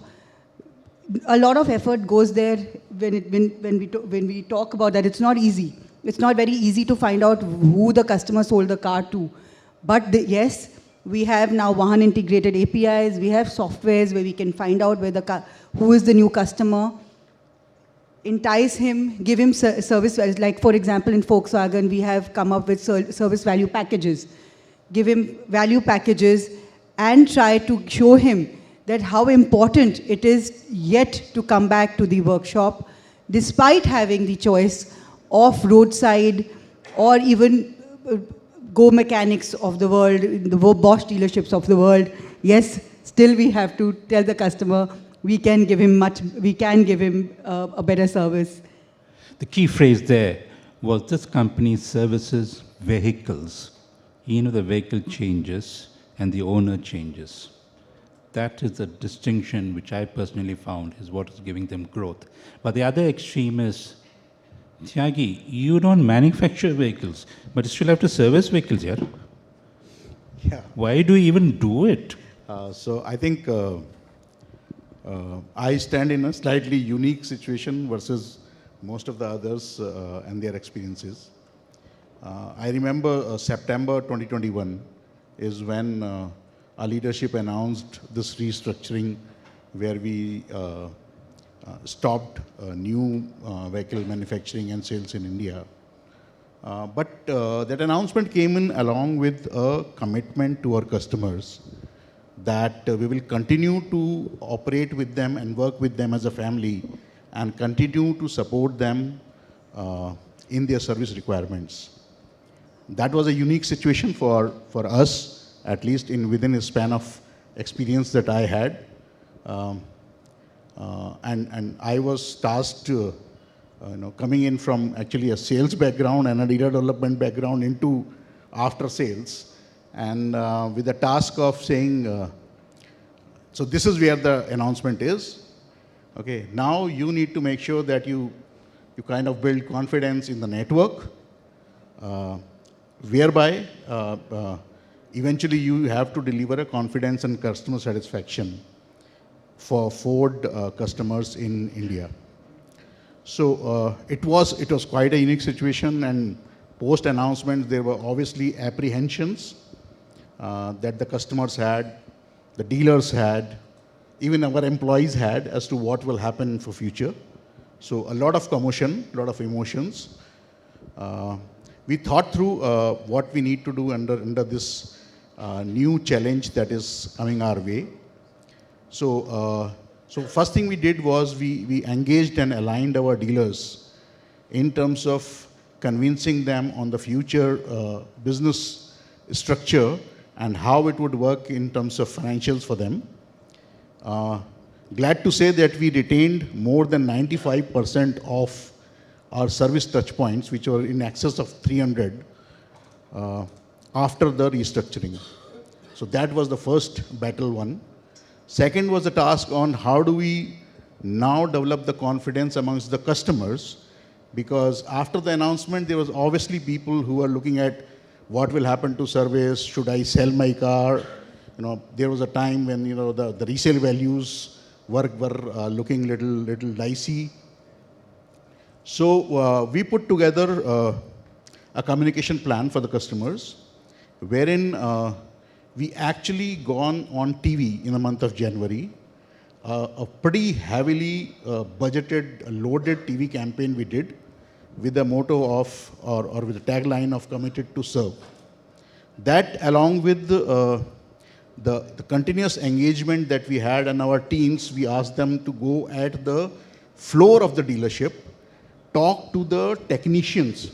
A lot of effort goes there when we talk about that. It's not easy. It's not very easy to find out who the customer sold the car to. But yes, we have now Vahan integrated APIs. We have softwares where we can find out who is the new customer, entice him, give him service. Like for example, in Volkswagen, we have come up with service value packages. Give him value packages and try to show him that how important it is yet to come back to the workshop, despite having the choice of roadside or even Go mechanics of the world, the Bosch dealerships of the world. Yes, still we have to tell the customer we can give him a better service. The key phrase there was this company services vehicles. The vehicle changes and the owner changes. That is the distinction which I personally found is what is giving them growth. But the other extreme is, Tyagi, you don't manufacture vehicles, but you still have to service vehicles here. Yeah. Why do you even do it? So I think I stand in a slightly unique situation versus most of the others and their experiences. I remember September 2021 is when our leadership announced this restructuring where we stopped new vehicle manufacturing and sales in India. But that announcement came in along with a commitment to our customers that we will continue to operate with them and work with them as a family and continue to support them in their service requirements. That was a unique situation for us, at least within a span of experience that I had. And I was tasked to, coming in from actually a sales background and a dealer development background into after sales, and with the task of saying, so this is where the announcement is. Okay, now you need to make sure that you kind of build confidence in the network, whereby eventually you have to deliver a confidence and customer satisfaction for Ford customers in India. So it was quite a unique situation, and post announcement there were obviously apprehensions that the customers had, the dealers had, even our employees had as to what will happen for future. So a lot of commotion, a lot of emotions. We thought through what we need to do under this new challenge that is coming our way. So first thing we did was we engaged and aligned our dealers in terms of convincing them on the future business structure and how it would work in terms of financials for them. Glad to say that we retained more than 95% of our service touch points, which were in excess of 300 after the restructuring. So that was the first battle one. Second was the task on how do we now develop the confidence amongst the customers, because after the announcement, there was obviously people who were looking at what will happen to service, should I sell my car? There was a time when, the resale values were looking little dicey. So we put together a communication plan for the customers, wherein we actually gone on TV in the month of January. A pretty heavily budgeted, loaded TV campaign we did with the motto of, or with the tagline of committed to serve. That, along with the continuous engagement that we had on our teams, we asked them to go at the floor of the dealership, talk to the technicians,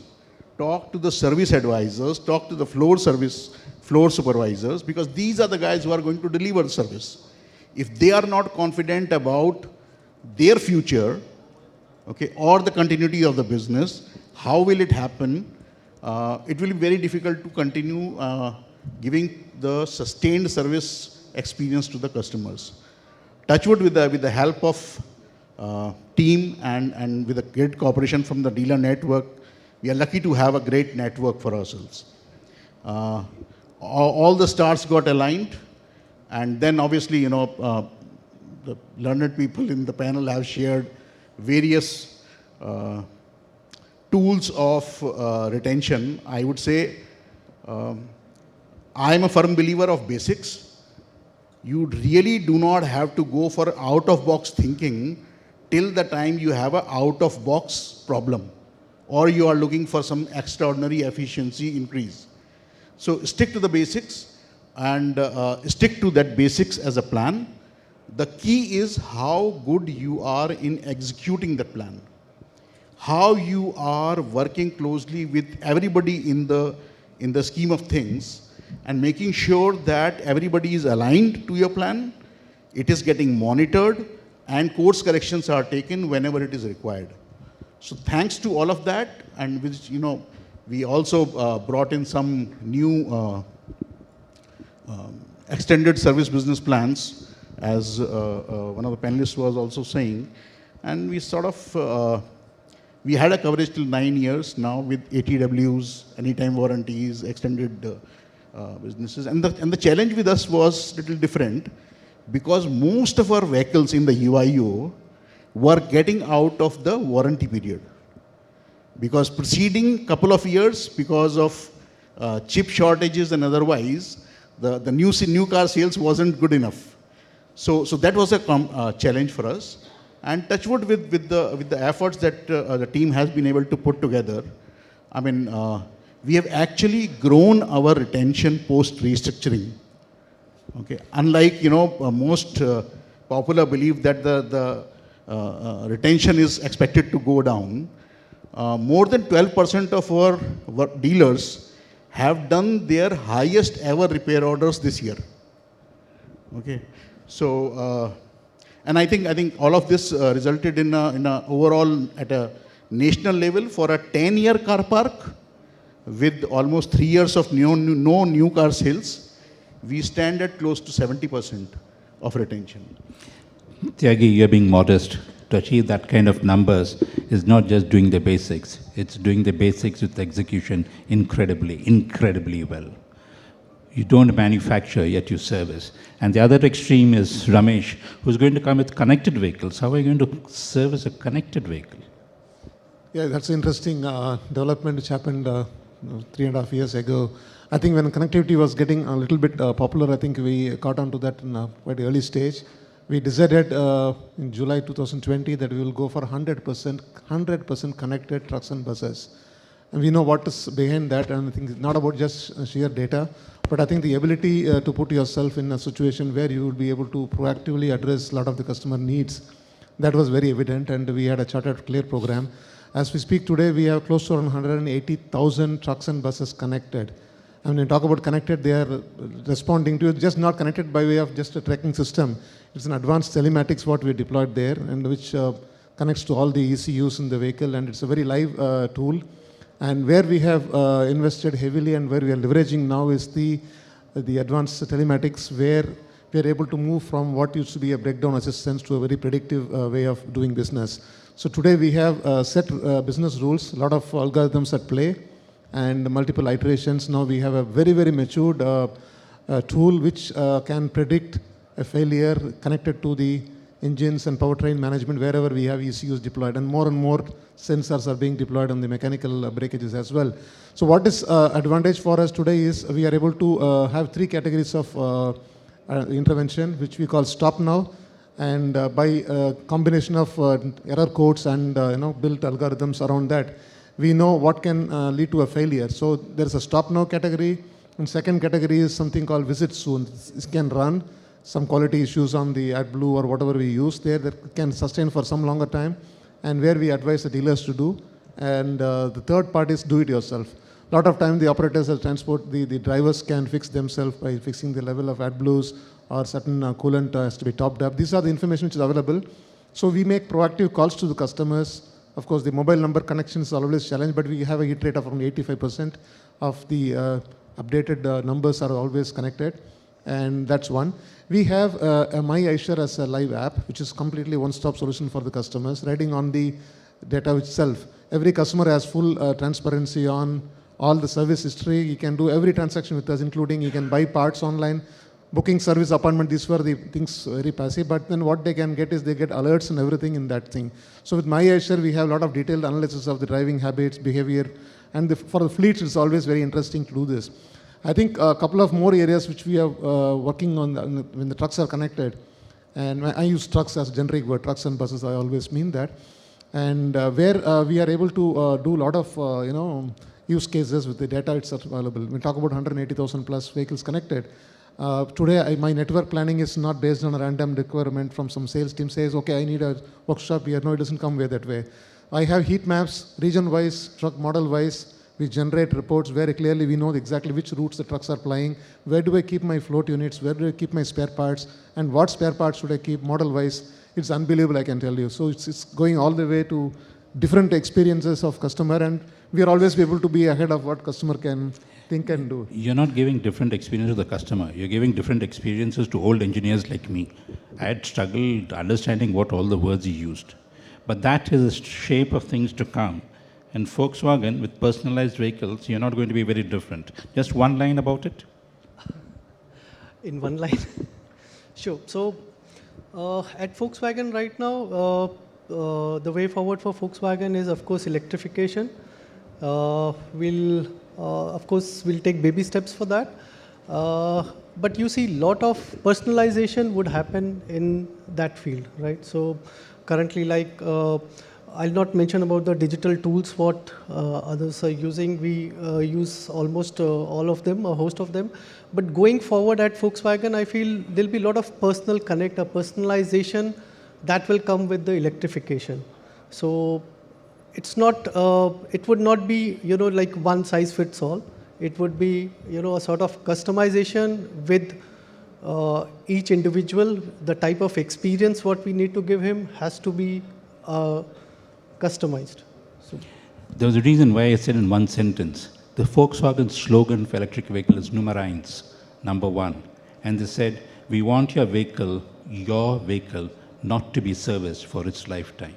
talk to the service advisors, talk to the floor supervisors, because these are the guys who are going to deliver the service. If they are not confident about their future, okay, or the continuity of the business, how will it happen? It will be very difficult to continue giving the sustained service experience to the customers. Touchwood, with the help of team and with a great cooperation from the dealer network, we are lucky to have a great network for ourselves. All the stars got aligned, and then obviously, the learned people in the panel have shared various tools of retention. I would say I am a firm believer of basics. You really do not have to go for out-of-box thinking till the time you have an out-of-box problem or you are looking for some extraordinary efficiency increase. So stick to the basics and stick to that basics as a plan. The key is how good you are in executing that plan. How you are working closely with everybody in the scheme of things and making sure that everybody is aligned to your plan, it is getting monitored, and course corrections are taken whenever it is required. So thanks to all of that, and which, we also brought in some new extended service business plans, as one of the panelists was also saying, and we sort of, we had a coverage till 9 years now with ATWs, anytime warranties, extended businesses. And the challenge with us was a little different, because most of our vehicles in the UIO were getting out of the warranty period. Because preceding couple of years, because of chip shortages and otherwise, the new car sales wasn't good enough. So that was a challenge for us. And touchwood with the efforts that the team has been able to put together, I mean, we have actually grown our retention post restructuring. Okay, unlike most popular belief that the retention is expected to go down, more than 12% of our dealers have done their highest ever repair orders this year. Okay, so and I think all of this resulted in a overall at a national level for a 10-year car park with almost 3 years of no new car sales. We stand at close to 70% of retention. Tyagi, you're being modest. To achieve that kind of numbers is not just doing the basics. It's doing the basics with execution incredibly well. You don't manufacture, yet you service. And the other extreme is Ramesh, who's going to come with connected vehicles. How are you going to service a connected vehicle? Yeah, that's an interesting development which happened 3.5 years ago. I think when connectivity was getting a little bit popular, I think we caught on to that in a quite early stage. We decided in July 2020 that we will go for 100% connected trucks and buses. And we know what is behind that, and I think it's not about just sheer data, but I think the ability to put yourself in a situation where you will be able to proactively address a lot of the customer needs, that was very evident, and we had a chartered clear program. As we speak today, we have close to around 180,000 trucks and buses connected. And when you talk about connected, they are responding to it, just not connected by way of just a tracking system. It's an advanced telematics what we deployed there, and which connects to all the ECUs in the vehicle, and it's a very live tool. And where we have invested heavily and where we are leveraging now is the advanced telematics, where we are able to move from what used to be a breakdown assistance to a very predictive way of doing business. So today we have set business rules, a lot of algorithms at play, and multiple iterations. Now we have a very, very matured tool which can predict a failure connected to the engines and powertrain management wherever we have ECUs deployed, and more sensors are being deployed on the mechanical breakages as well. So what is advantage for us today is we are able to have 3 categories of intervention, which we call stop now, and by a combination of error codes and built algorithms around that, we know what can lead to a failure. So there's a stop now category, and second category is something called visit soon. This can run some quality issues on the AdBlue or whatever we use there that can sustain for some longer time, and where we advise the dealers to do. And the third part is do it yourself. A lot of time the operators of transport, the drivers can fix themselves by fixing the level of AdBlues or certain coolant has to be topped up. These are the information which is available. So we make proactive calls to the customers. Of course, the mobile number connection is always a challenge, but we have a hit rate of around 85% of the updated numbers are always connected, and that's one. We have a My Eicher as a live app, which is completely one-stop solution for the customers, riding on the data itself. Every customer has full transparency on all the service history. You can do every transaction with us, including you can buy parts online, booking service appointment. These were the things very passive, but then what they can get is they get alerts and everything in that thing. So with My Eicher, we have a lot of detailed analysis of the driving habits, behavior, and for the fleets, it's always very interesting to do this. I think a couple of more areas which we are working on when the trucks are connected, and I use trucks as generic word, trucks and buses, I always mean that, and where we are able to do a lot of use cases with the data itself available. We talk about 180,000 plus vehicles connected. Today, my network planning is not based on a random requirement from some sales team says, okay, I need a workshop here. No, it doesn't come that way. I have heat maps, region-wise, truck model-wise. We generate reports very clearly. We know exactly which routes the trucks are flying. Where do I keep my float units? Where do I keep my spare parts? And what spare parts should I keep model-wise? It's unbelievable, I can tell you. So it's going all the way to different experiences of customer, and we are always able to be ahead of what customer can think and do. You're not giving different experiences to the customer. You're giving different experiences to old engineers like me. I had struggled understanding what all the words you used. But that is the shape of things to come. And Volkswagen, with personalized vehicles, you're not going to be very different. Just one line about it? In one line? Sure. So at Volkswagen right now, the way forward for Volkswagen is, of course, electrification. We'll take baby steps for that. But you see, a lot of personalization would happen in that field, right? So currently, like, I'll not mention about the digital tools what others are using. We use almost all of them, a host of them. But going forward at Volkswagen, I feel there'll be a lot of personal connect, a personalization that will come with the electrification. So it's not, it would not be, like one size fits all. It would be, a sort of customization with each individual. The type of experience what we need to give him has to be customized. So there was a reason why I said in one sentence, the Volkswagen slogan for electric vehicle is nummer eins, number one. And they said, we want your vehicle, not to be serviced for its lifetime.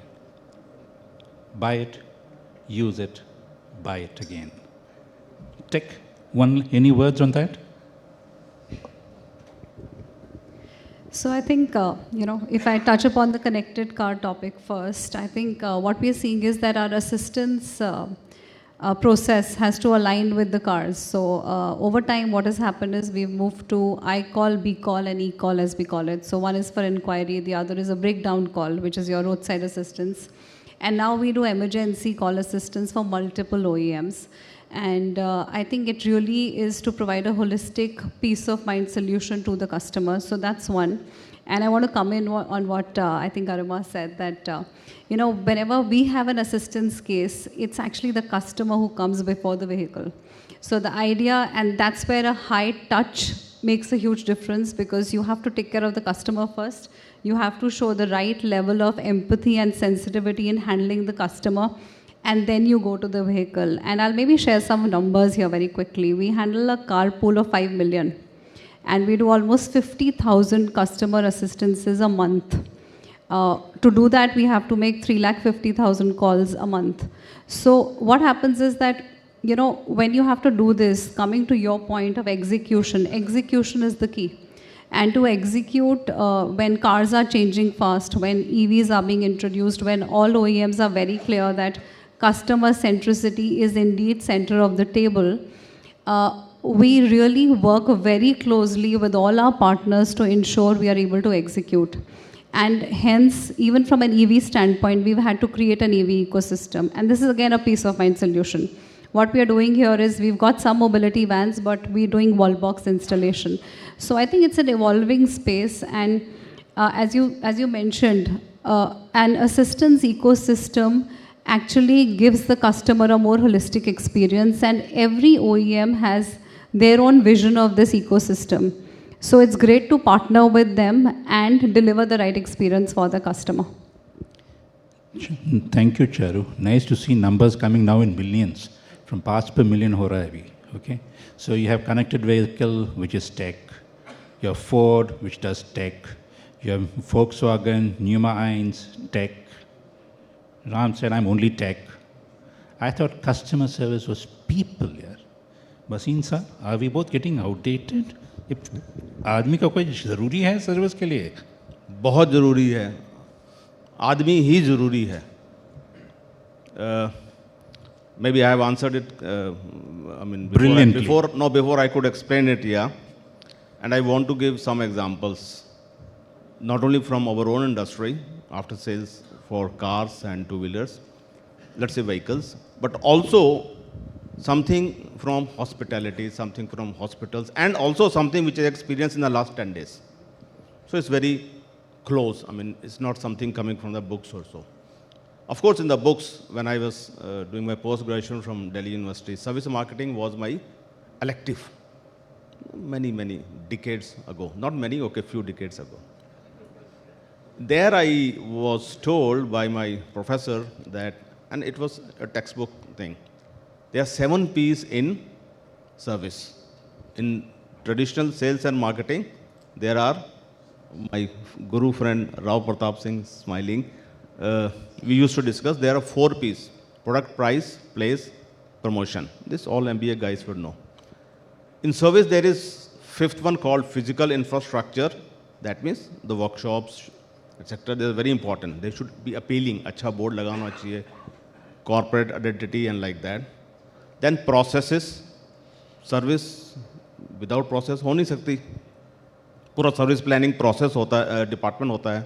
Buy it, use it, buy it again. Tech, any words on that? So I think, if I touch upon the connected car topic first, I think what we are seeing is that our assistance process has to align with the cars. So over time, what has happened is we've moved to I-call, B-call, and E-call, as we call it. So one is for inquiry, the other is a breakdown call, which is your roadside assistance. And now we do emergency call assistance for multiple OEMs. And I think it really is to provide a holistic peace of mind solution to the customer. So that's one. And I want to come in on what I think Garima said, that whenever we have an assistance case, it's actually the customer who comes before the vehicle. So the idea, and that's where a high touch makes a huge difference, because you have to take care of the customer first. You have to show the right level of empathy and sensitivity in handling the customer, and then you go to the vehicle. And I'll maybe share some numbers here very quickly. We handle a car pool of 5 million. And we do almost 50,000 customer assistances a month. To do that, we have to make 350,000 calls a month. So what happens is that, you know, when you have to do this, coming to your point of execution, execution is the key. And to execute when cars are changing fast, when EVs are being introduced, when all OEMs are very clear that customer centricity is indeed center of the table, we really work very closely with all our partners to ensure we are able to execute. And hence, even from an EV standpoint, we've had to create an EV ecosystem. And this is again a peace of mind solution. What we are doing here is we've got some mobility vans, but we're doing wall box installation. So I think it's an evolving space. And as you mentioned, an assistance ecosystem actually gives the customer a more holistic experience. And every OEM has their own vision of this ecosystem. So it's great to partner with them and deliver the right experience for the customer. Thank you, Charu. Nice to see numbers coming now in millions. From past per million ho raha hai abhi, okay? So you have connected vehicle, which is tech. You have Ford, which does tech. You have Volkswagen, Numa Eins, tech. Ram said, I'm only tech. I thought customer service was people here. Bhasin sir, are we both getting outdated? आदमी का कोई ज़रूरी है service के लिए? बहुत ज़रूरी है. आदमी ही ज़रूरी है. Maybe I have answered it, brilliantly. Before I could explain it, yeah. And I want to give some examples, not only from our own industry, after sales for cars and two-wheelers, let's say vehicles, but also something from hospitality, something from hospitals, and also something which I experienced in the last 10 days. So it's very close. I mean, it's not something coming from the books or so. Of course, in the books, when I was doing my post-graduation from Delhi University, service marketing was my elective many decades ago. Not many, okay, few decades ago. There I was told by my professor that, and it was a textbook thing, there are 7 P's in service. In traditional sales and marketing, there are, my guru friend Rao Pratap Singh smiling, we used to discuss, there are 4 P's: product, price, place, promotion. This all MBA guys would know. In service, there is 5th one called physical infrastructure. That means the workshops, etc. They are very important. They should be appealing. Acha board lagana chahiye, corporate identity and like that. Then processes. Service without process ho nahi sakti. Pura service planning process hota hai, department hota hai.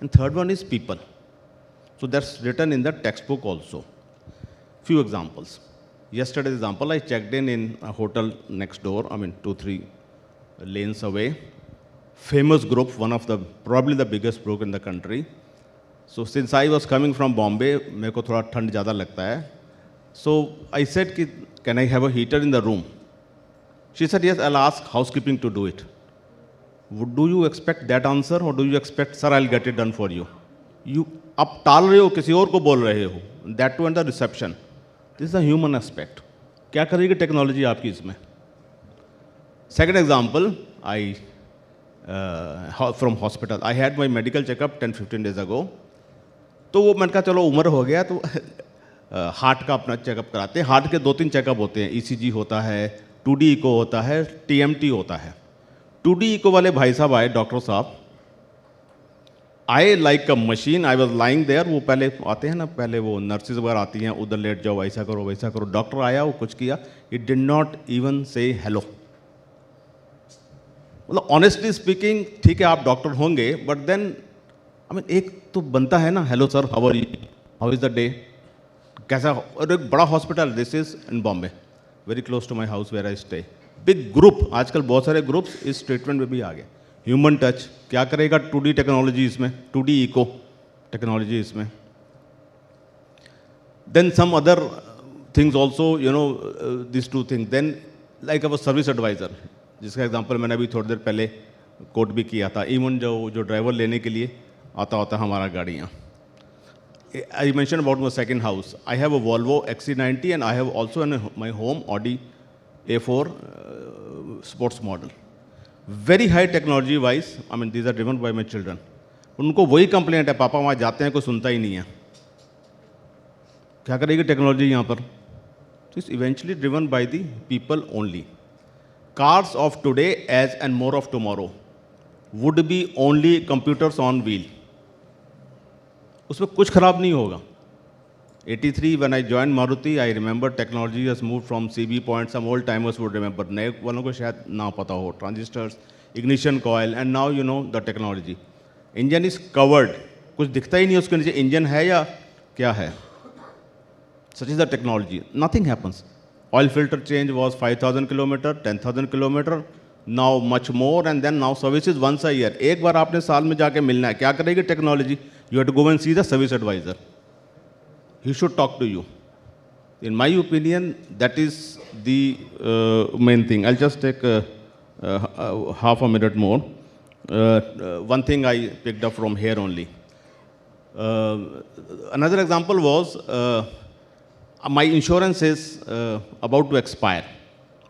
And 3rd one is people. So that's written in the textbook also. Few examples. Yesterday's example, I checked in a hotel next door, 2-3 lanes away. Famous group, one of the, probably the biggest group in the country. So since I was coming from Bombay, मेरे को थोड़ा ठंड ज़्यादा लगता है. So I said, can I have a heater in the room? She said, yes, I'll ask housekeeping to do it. Do you expect that answer or do you expect, sir, I'll get it done for you? आप टाल रहे हो, किसी और को बोल रहे हो. That too and the reception. This is a human aspect. क्या करेगी टेक्नोलॉजी आपकी इसमें? Second example, from hospital. I had my medical checkup 10-15 days ago. तो वो मैंने कहा चलो उम्र हो गया तो हार्ट का अपना चेकअप कराते हैं. हार्ट के 2-3 चेकअप होते हैं. ECG होता है, 2D इको होता है, TMT होता है. 2D इको वाले भाई साहब आए, डॉक्टर साहब. I like a machine, I was lying there, वो पहले आते हैं ना, पहले वो नर्सेज वगैरह आती हैं, उधर लेट जाओ, ऐसा करो वैसा करो. डॉक्टर आया, वो कुछ किया, it did not even say hello. मतलब ऑनेस्टली स्पीकिंग, ठीक है आप डॉक्टर होंगे, बट देन एक तो बनता है ना, hello sir, how are you, how is the day, कैसा. और एक बड़ा hospital, this is in Bombay, very close to my house where I stay. Big group, आजकल बहुत सारे ग्रुप्स इस ट्रीटमेंट में भी आ गए. ह्यूमन टच क्या करेगा, 2D टेक्नोलॉजी इसमें, 2D इको टेक्नोलॉजी इसमें. Then some other things also, you know, this 2 things. Then like our service advisor, जिसका एग्जांपल मैंने अभी थोड़ी देर पहले कोट भी किया था. इवन जो ड्राइवर लेने के लिए आता होता हमारा गाड़ियाँ. I mention about my second house. I have a Volvo XC90 and I have also in my home Audi A4 sports model. very high technology wise. I mean, these are driven by my children. उनको वही complaint है, पापा वहाँ जाते हैं कोई सुनता ही नहीं है, क्या करेगी टेक्नोलॉजी यहाँ पर? So it's eventually driven by the people only. Cars of today as and more of tomorrow would be only computers on wheel. उसमें कुछ खराब नहीं होगा. 83 when I joined Maruti, I remember technology has moved from CB point. Some old timers would remember. नए वालों को शायद ना पता हो. Transistors, ignition coil, and now you know the technology. Engine is covered. कुछ दिखता ही नहीं उसके नीचे engine है या क्या है. Such is the technology. Nothing happens. Oil filter change was 5,000 kilometer, 10,000 kilometer. Now much more, and then now services once a year. एक बार आपने साल में जाके मिलना है. क्या करेगी technology? You have to go and see the service advisor. He should talk to you. In my opinion, that is the main thing. I'll just take half a minute more. One thing I picked up from here only. Another example was my insurance is about to expire.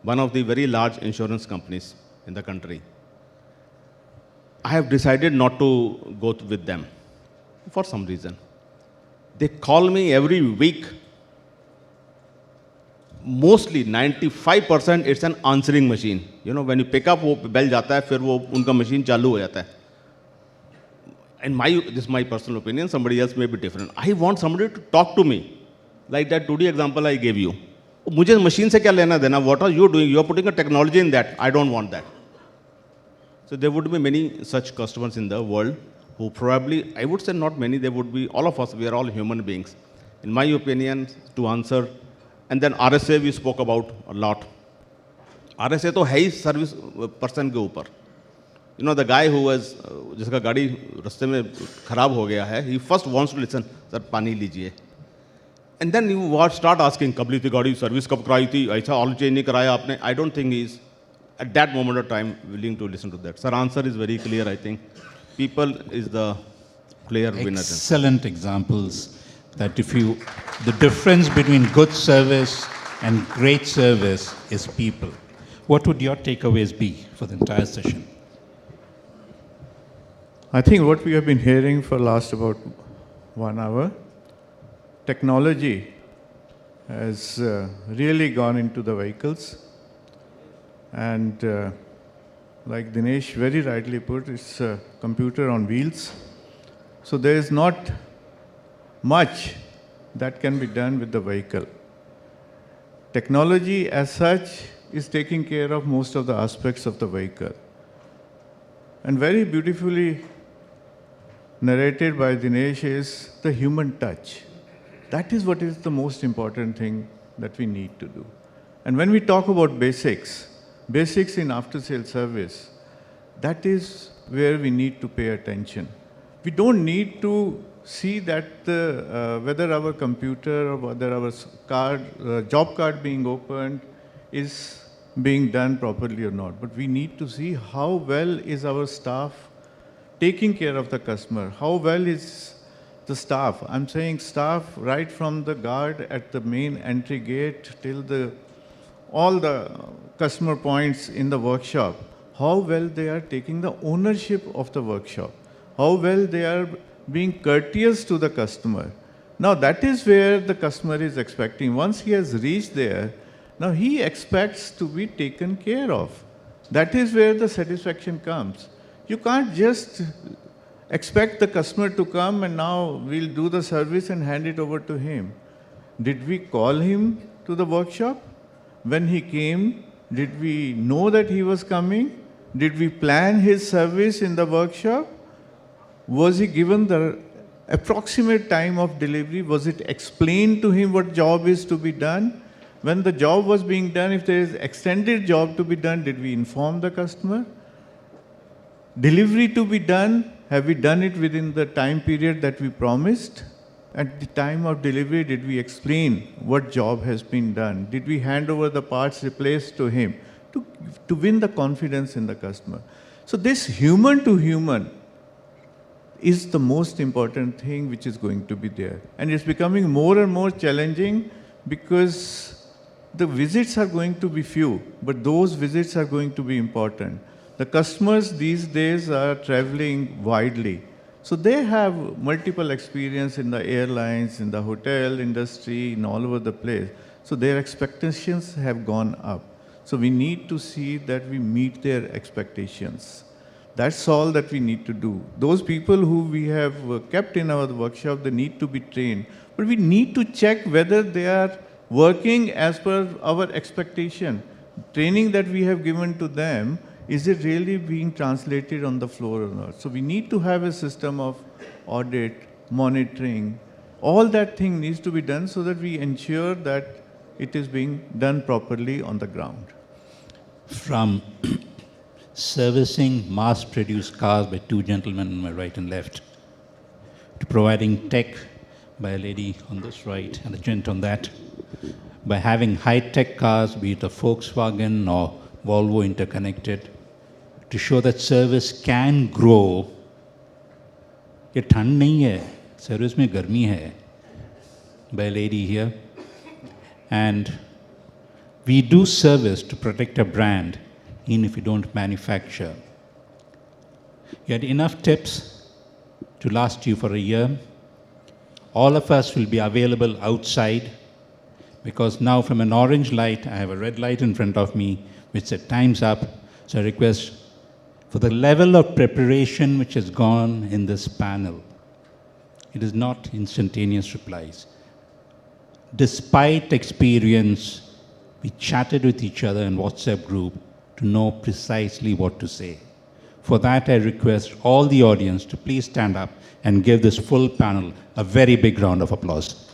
One of the very large insurance companies in the country. I have decided not to go with them for some reason. They call me every week. Mostly 95% it's an answering machine. You know, when you pick up, वो bell जाता है, फिर वो उनका machine चालू हो जाता है. And this is my personal opinion. Somebody else may be different. I want somebody to talk to me, like that 2D example I gave you. मुझे machine से क्या लेना देना? What are you doing? You are putting a technology in that. I don't want that. So there would be many such customers in the world who probably, I would say not many, there would be, all of us, we are all human beings. In my opinion, to answer, and then RSA we spoke about a lot. RSA तो है ही service person के ऊपर. You know, the guy who was, जिसका गाड़ी रास्ते में खराब हो गया है, he first wants to listen, sir पानी लीजिए. And then you start asking, कब ली थी गाड़ी, सर्विस कब कराई थी, ऐसा ऑयल चेंज नहीं कराया आपने. I don't think he is at that moment of time willing to listen to that. Sir, answer is very clear, I think. People is the clear winner. Excellent examples that the difference between good service and great service is people. What would your takeaways be for the entire session? I think what we have been hearing for last about 1 hour, technology has really gone into the vehicles, and like Dinesh very rightly put, it's a computer on wheels. So there is not much that can be done with the vehicle. Technology as such is taking care of most of the aspects of the vehicle. And very beautifully narrated by Dinesh is the human touch. That is what is the most important thing that we need to do. And when we talk about basics in after-sales service, that is where we need to pay attention. We don't need to see that whether our computer or whether our job card being opened is being done properly or not. But we need to see how well is our staff taking care of the customer, how well is the staff. I'm saying staff right from the guard at the main entry gate till all the customer points in the workshop, how well they are taking the ownership of the workshop, how well they are being courteous to the customer. Now that is where the customer is expecting. Once he has reached there, now he expects to be taken care of. That is where the satisfaction comes. You can't just expect the customer to come and now we'll do the service and hand it over to him. Did we call him to the workshop? When he came, did we know that he was coming? Did we plan his service in the workshop? Was he given the approximate time of delivery? Was it explained to him what job is to be done? When the job was being done, if there is extended job to be done, did we inform the customer? Delivery to be done, have we done it within the time period that we promised? At the time of delivery, did we explain what job has been done? Did we hand over the parts replaced to him to win the confidence in the customer? So this human to human is the most important thing which is going to be there. And it's becoming more and more challenging because the visits are going to be few, but those visits are going to be important. The customers these days are traveling widely. So they have multiple experience in the airlines, in the hotel industry, in all over the place. So their expectations have gone up. So we need to see that we meet their expectations. That's all that we need to do. Those people who we have kept in our workshop, they need to be trained. But we need to check whether they are working as per our expectation. Training that we have given to them, is it really being translated on the floor or not? So we need to have a system of audit, monitoring. All that thing needs to be done so that we ensure that it is being done properly on the ground. From servicing mass-produced cars by two gentlemen on my right and left, to providing tech by a lady on this right and a gent on that, by having high-tech cars, be it a Volkswagen or Volvo interconnected, to show that service can grow. ये ठंड नहीं है, service में गर्मी है, by a lady here. And we do service to protect a brand, even if we don't manufacture. You had enough tips to last you for a year. All of us will be available outside, because now from an orange light, I have a red light in front of me which said time's up. So I request for the level of preparation which has gone in this panel. It is not instantaneous replies. Despite experience, we chatted with each other in WhatsApp group to know precisely what to say. For that, I request all the audience to please stand up and give this full panel a very big round of applause.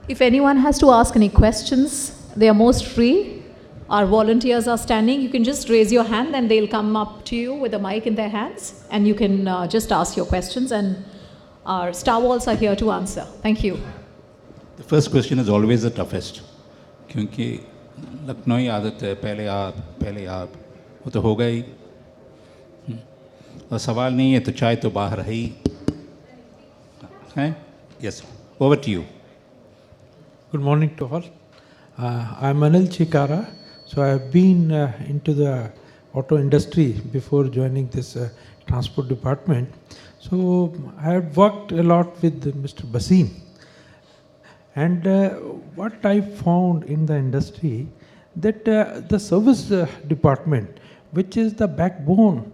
If anyone has to ask any questions, they are most free. Our volunteers are standing. You can just raise your hand and they'll come up to you with a mic in their hands and you can just ask your questions, and our star walls are here to answer. Thank you. The first question is always the toughest. क्योंकि लखनऊ आदत है पहले आप वो तो होगा ही और सवाल नहीं है तो चाय तो बाहर है ही हैं. Yes, over to you. Good morning to all. I'm Anil Chikara. So I have been into the auto industry before joining this transport department. So I have worked a lot with Mr. Bhasin. And what I found in the industry, that the service department, which is the backbone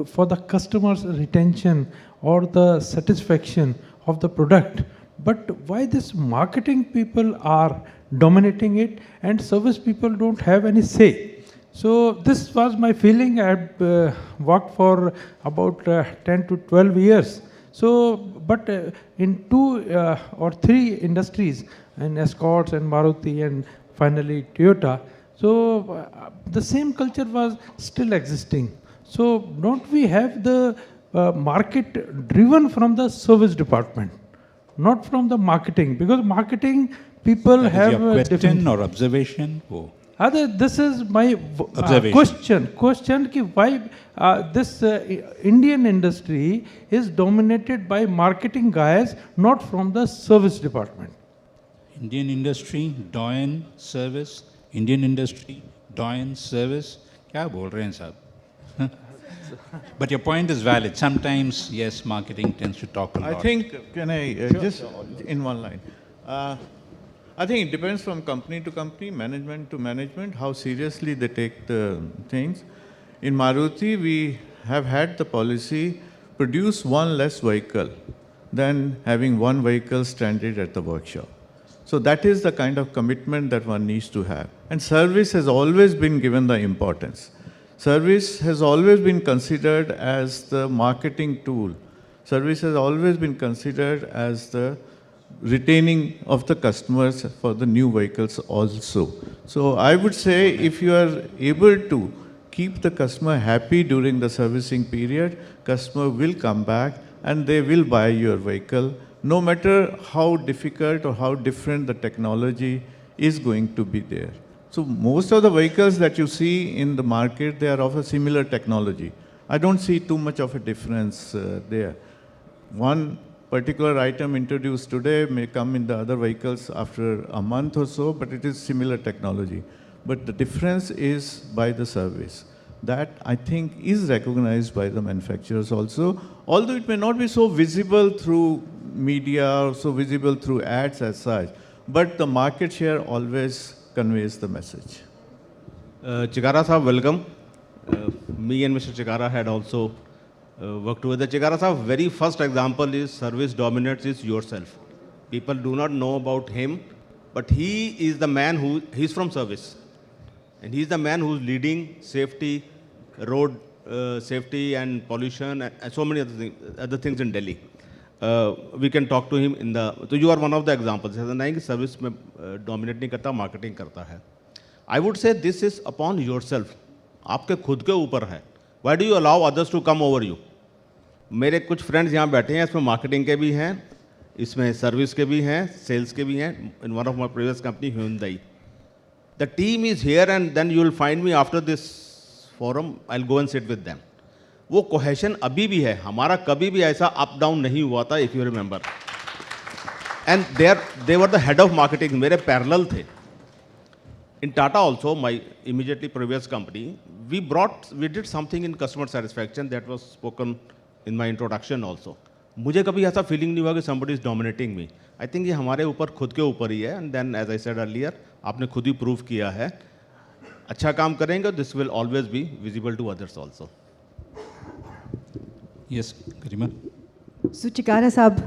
for the customer's retention or the satisfaction of the product, but why this marketing people are dominating it and service people don't have any say. So this was my feeling. I had worked for about 10 to 12 years. So, but in 2 or 3 industries, in Escorts and Maruti and finally Toyota, so the same culture was still existing. So don't we have the market driven from the service department, not from the marketing? Because marketing people That have is your question different or observation? Oh. This is my Observation. question ki why this Indian industry is dominated by marketing guys, not from the service department. Indian industry, doyen service, Indian industry, doyen service. क्या बोल रहे हैं साहब? But your point is valid. Sometimes, yes, marketing tends to talk a lot. I think, can I just in one line? I think it depends from company to company, management to management, how seriously they take the things. In Maruti, we have had the policy, produce one less vehicle than having one vehicle stranded at the workshop. So that is the kind of commitment that one needs to have. And service has always been given the importance. Service has always been considered as the marketing tool. Service has always been considered as the retaining of the customers for the new vehicles also. So I would say if you are able to keep the customer happy during the servicing period, customer will come back and they will buy your vehicle, no matter how difficult or how different the technology is going to be there. So most of the vehicles that you see in the market, they are of a similar technology. I don't see too much of a difference there. One particular item introduced today may come in the other vehicles after a month or so, but it is similar technology. But the difference is by the service. That, I think, is recognized by the manufacturers also, although it may not be so visible through media or so visible through ads as such, but the market share always conveys the message. Chikara sahab, welcome. Me and Mr. Chikara had also worked together. Chikara sahab, very first example is service dominates is yourself. People do not know about him, but he is the man he's from service. And he's the man who's leading safety, road safety and pollution and so many other things in Delhi. We can talk to him in the, so you are one of the examples. ऐसा नहीं कि service में dominate नहीं करता, marketing करता है. I would say this is upon yourself. आपके खुद के ऊपर है. Why do you allow others to come over you? मेरे कुछ friends यहाँ बैठे हैं, इसमें marketing के भी हैं, इसमें service के भी हैं, sales के भी हैं. In one of my previous company, Hyundai. The team is here and then you will find me after this forum, I'll go and sit with them. वो कोहेशन अभी भी है, हमारा कभी भी ऐसा अप डाउन नहीं हुआ था, if you remember. And they were the head of marketing, मेरे parallel थे. In Tata also, my immediately previous company, we did something in customer satisfaction that was spoken in my introduction also. मुझे कभी ऐसा feeling नहीं हुआ कि somebody is dominating me. I think ये हमारे ऊपर खुद के ऊपर ही है. And then as I said earlier, आपने खुद ही prove किया है. अच्छा काम करेंगे, this will always be visible to others also. Yes, Garima. So Chikara Sahab,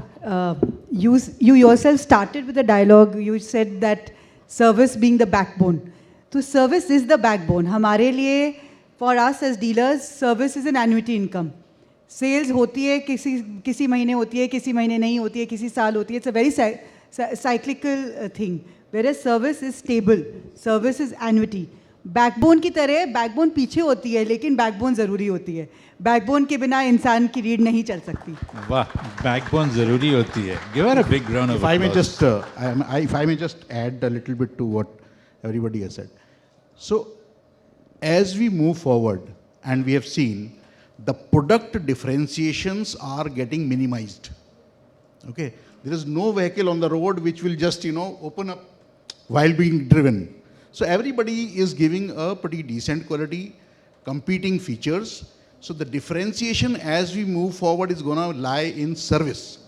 you yourself started with a dialogue. You said that service being the backbone. So service is the backbone. हमारे लिए, for us as dealers, service is an annuity income. Sales होती है, किसी महीने होती है, किसी महीने नहीं होती है, किसी साल होती है. It's a very cyclical thing. Whereas service is stable. Service is annuity. Backbone की तरह बैकबोन पीछे होती है, लेकिन बैकबोन ज़रूरी होती है. बैकबोन के बिना इंसान की रीढ़ नहीं चल सकती. वाह, बैकबोन ज़रूरी होती है. Give her a big round of applause. If I may just add a little bit to what everybody has said. So, as we move forward, and we have seen, the product differentiations are getting minimized. Okay, there is no vehicle on the road which will just open up while being driven. So everybody is giving a pretty decent quality, competing features. So the differentiation as we move forward is going to lie in service.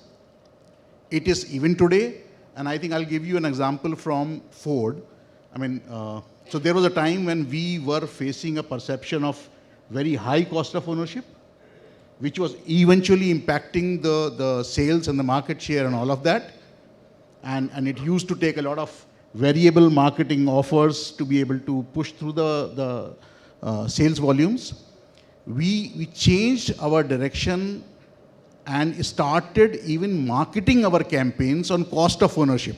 It is even today, and I think I'll give you an example from Ford. I mean, so there was a time when we were facing a perception of very high cost of ownership, which was eventually impacting the sales and the market share and all of that. And it used to take a lot of variable marketing offers to be able to push through the sales volumes. We changed our direction and started even marketing our campaigns on cost of ownership.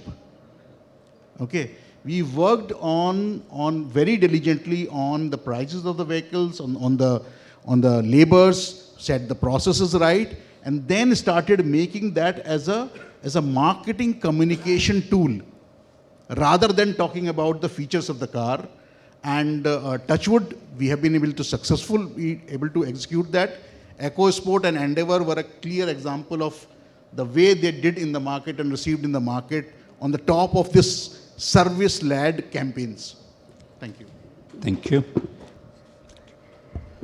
Okay, we worked on very diligently on the prices of the vehicles, on the labors, set the processes right, and then started making that as a marketing communication tool, rather than talking about the features of the car. And touchwood, we have been able to execute that. EcoSport and Endeavour were a clear example of the way they did in the market and received in the market on the top of this service-led campaigns. Thank you. Thank you.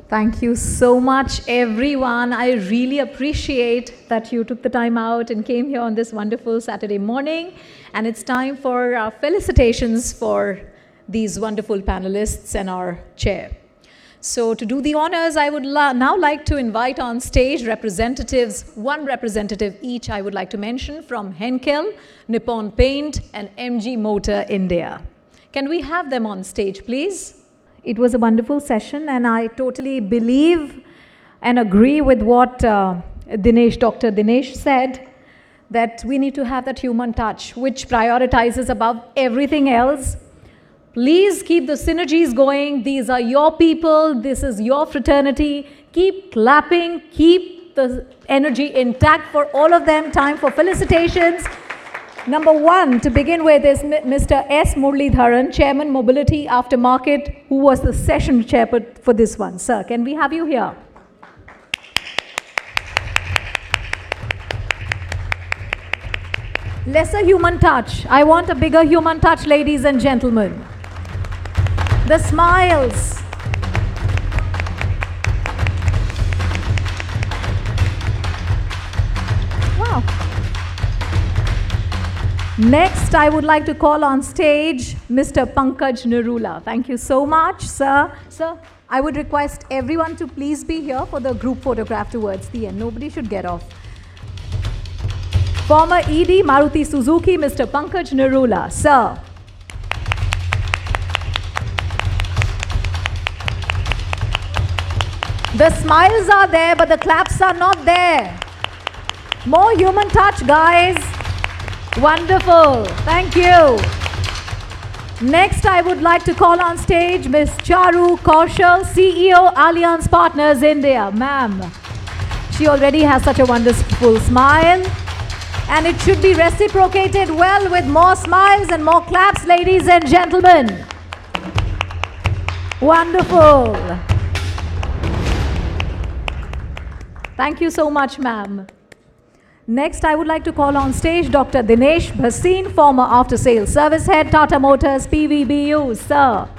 Thank you so much, everyone. I really appreciate that you took the time out and came here on this wonderful Saturday morning. And it's time for felicitations for these wonderful panelists and our chair. So to do the honors, I would now like to invite on stage representatives, one representative each I would like to mention from Henkel, Nippon Paint and MG Motor India. Can we have them on stage, please? It was a wonderful session, and I totally believe and agree with what Dr. Dinesh said, that we need to have that human touch, which prioritizes above everything else. Please keep the synergies going. These are your people. This is your fraternity. Keep clapping. Keep the energy intact for all of them. Time for felicitations. Number one, to begin with, is Mr. S. Muralidharan, Chairman Mobility Aftermarket, who was the session chair for this one. Sir, can we have you here? Lesser human touch. I want a bigger human touch, ladies and gentlemen. The smiles. Wow. Next, I would like to call on stage Mr. Pankaj Narula. Thank you so much, sir. Sir, I would request everyone to please be here for the group photograph towards the end. Nobody should get off. Former ED, Maruti Suzuki, Mr. Pankaj Narula. Sir. The smiles are there, but the claps are not there. More human touch, guys. Wonderful. Thank you. Next, I would like to call on stage Ms. Charu Kaushal, CEO, Allianz Partners India. Ma'am, she already has such a wonderful smile. And it should be reciprocated well with more smiles and more claps, ladies and gentlemen. Wonderful. Thank you so much, ma'am. Next, I would like to call on stage Dr. Dinesh Bhasin, former after-sales service head, Tata Motors, PVBU. Sir.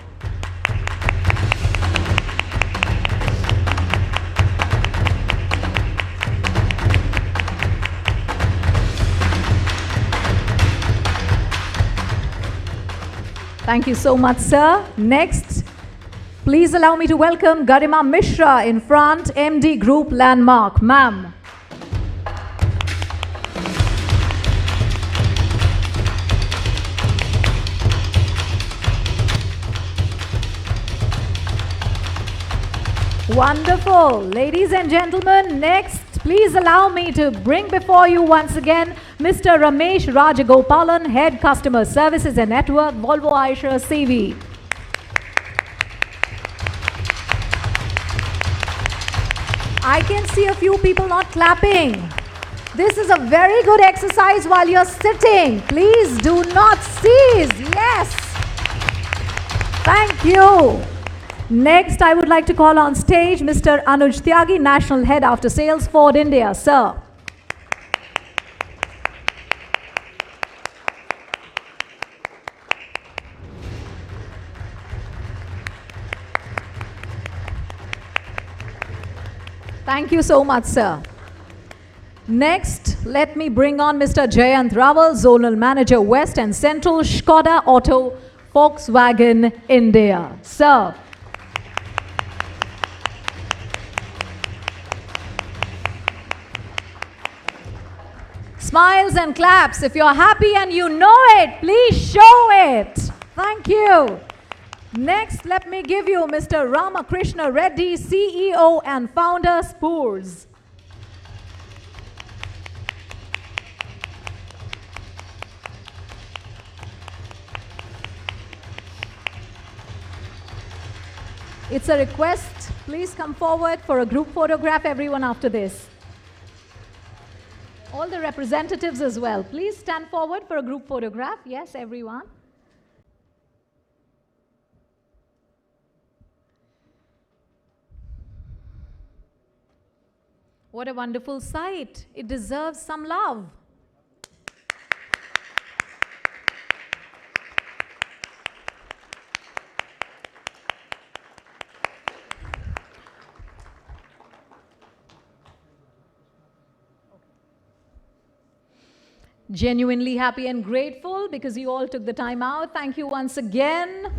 Thank you so much, sir. Next, please allow me to welcome Garima Misra in front, MD Group Landmark. Ma'am. Wonderful. Ladies and gentlemen, next, please allow me to bring before you once again Mr. Ramesh Rajagopalan, Head Customer Services and Network, Volvo Eicher CV. I can see a few people not clapping. This is a very good exercise while you're sitting. Please do not cease. Yes. Thank you. Next, I would like to call on stage Mr. Anuj Tyagi, National Head After Sales, Ford India. Sir. Thank you so much, sir. Next, let me bring on Mr. Jayant Rawal, Zonal Manager West and Central, Skoda Auto, Volkswagen, India. Sir. Smiles and claps. If you're happy and you know it, please show it. Thank you. Next, let me give you Mr. Ramakrishna Reddy, CEO and founder, Spoors. It's a request. Please come forward for a group photograph, everyone, after this. All the representatives as well. Please stand forward for a group photograph. Yes, everyone. What a wonderful sight. It deserves some love. Genuinely happy and grateful because you all took the time out. Thank you once again.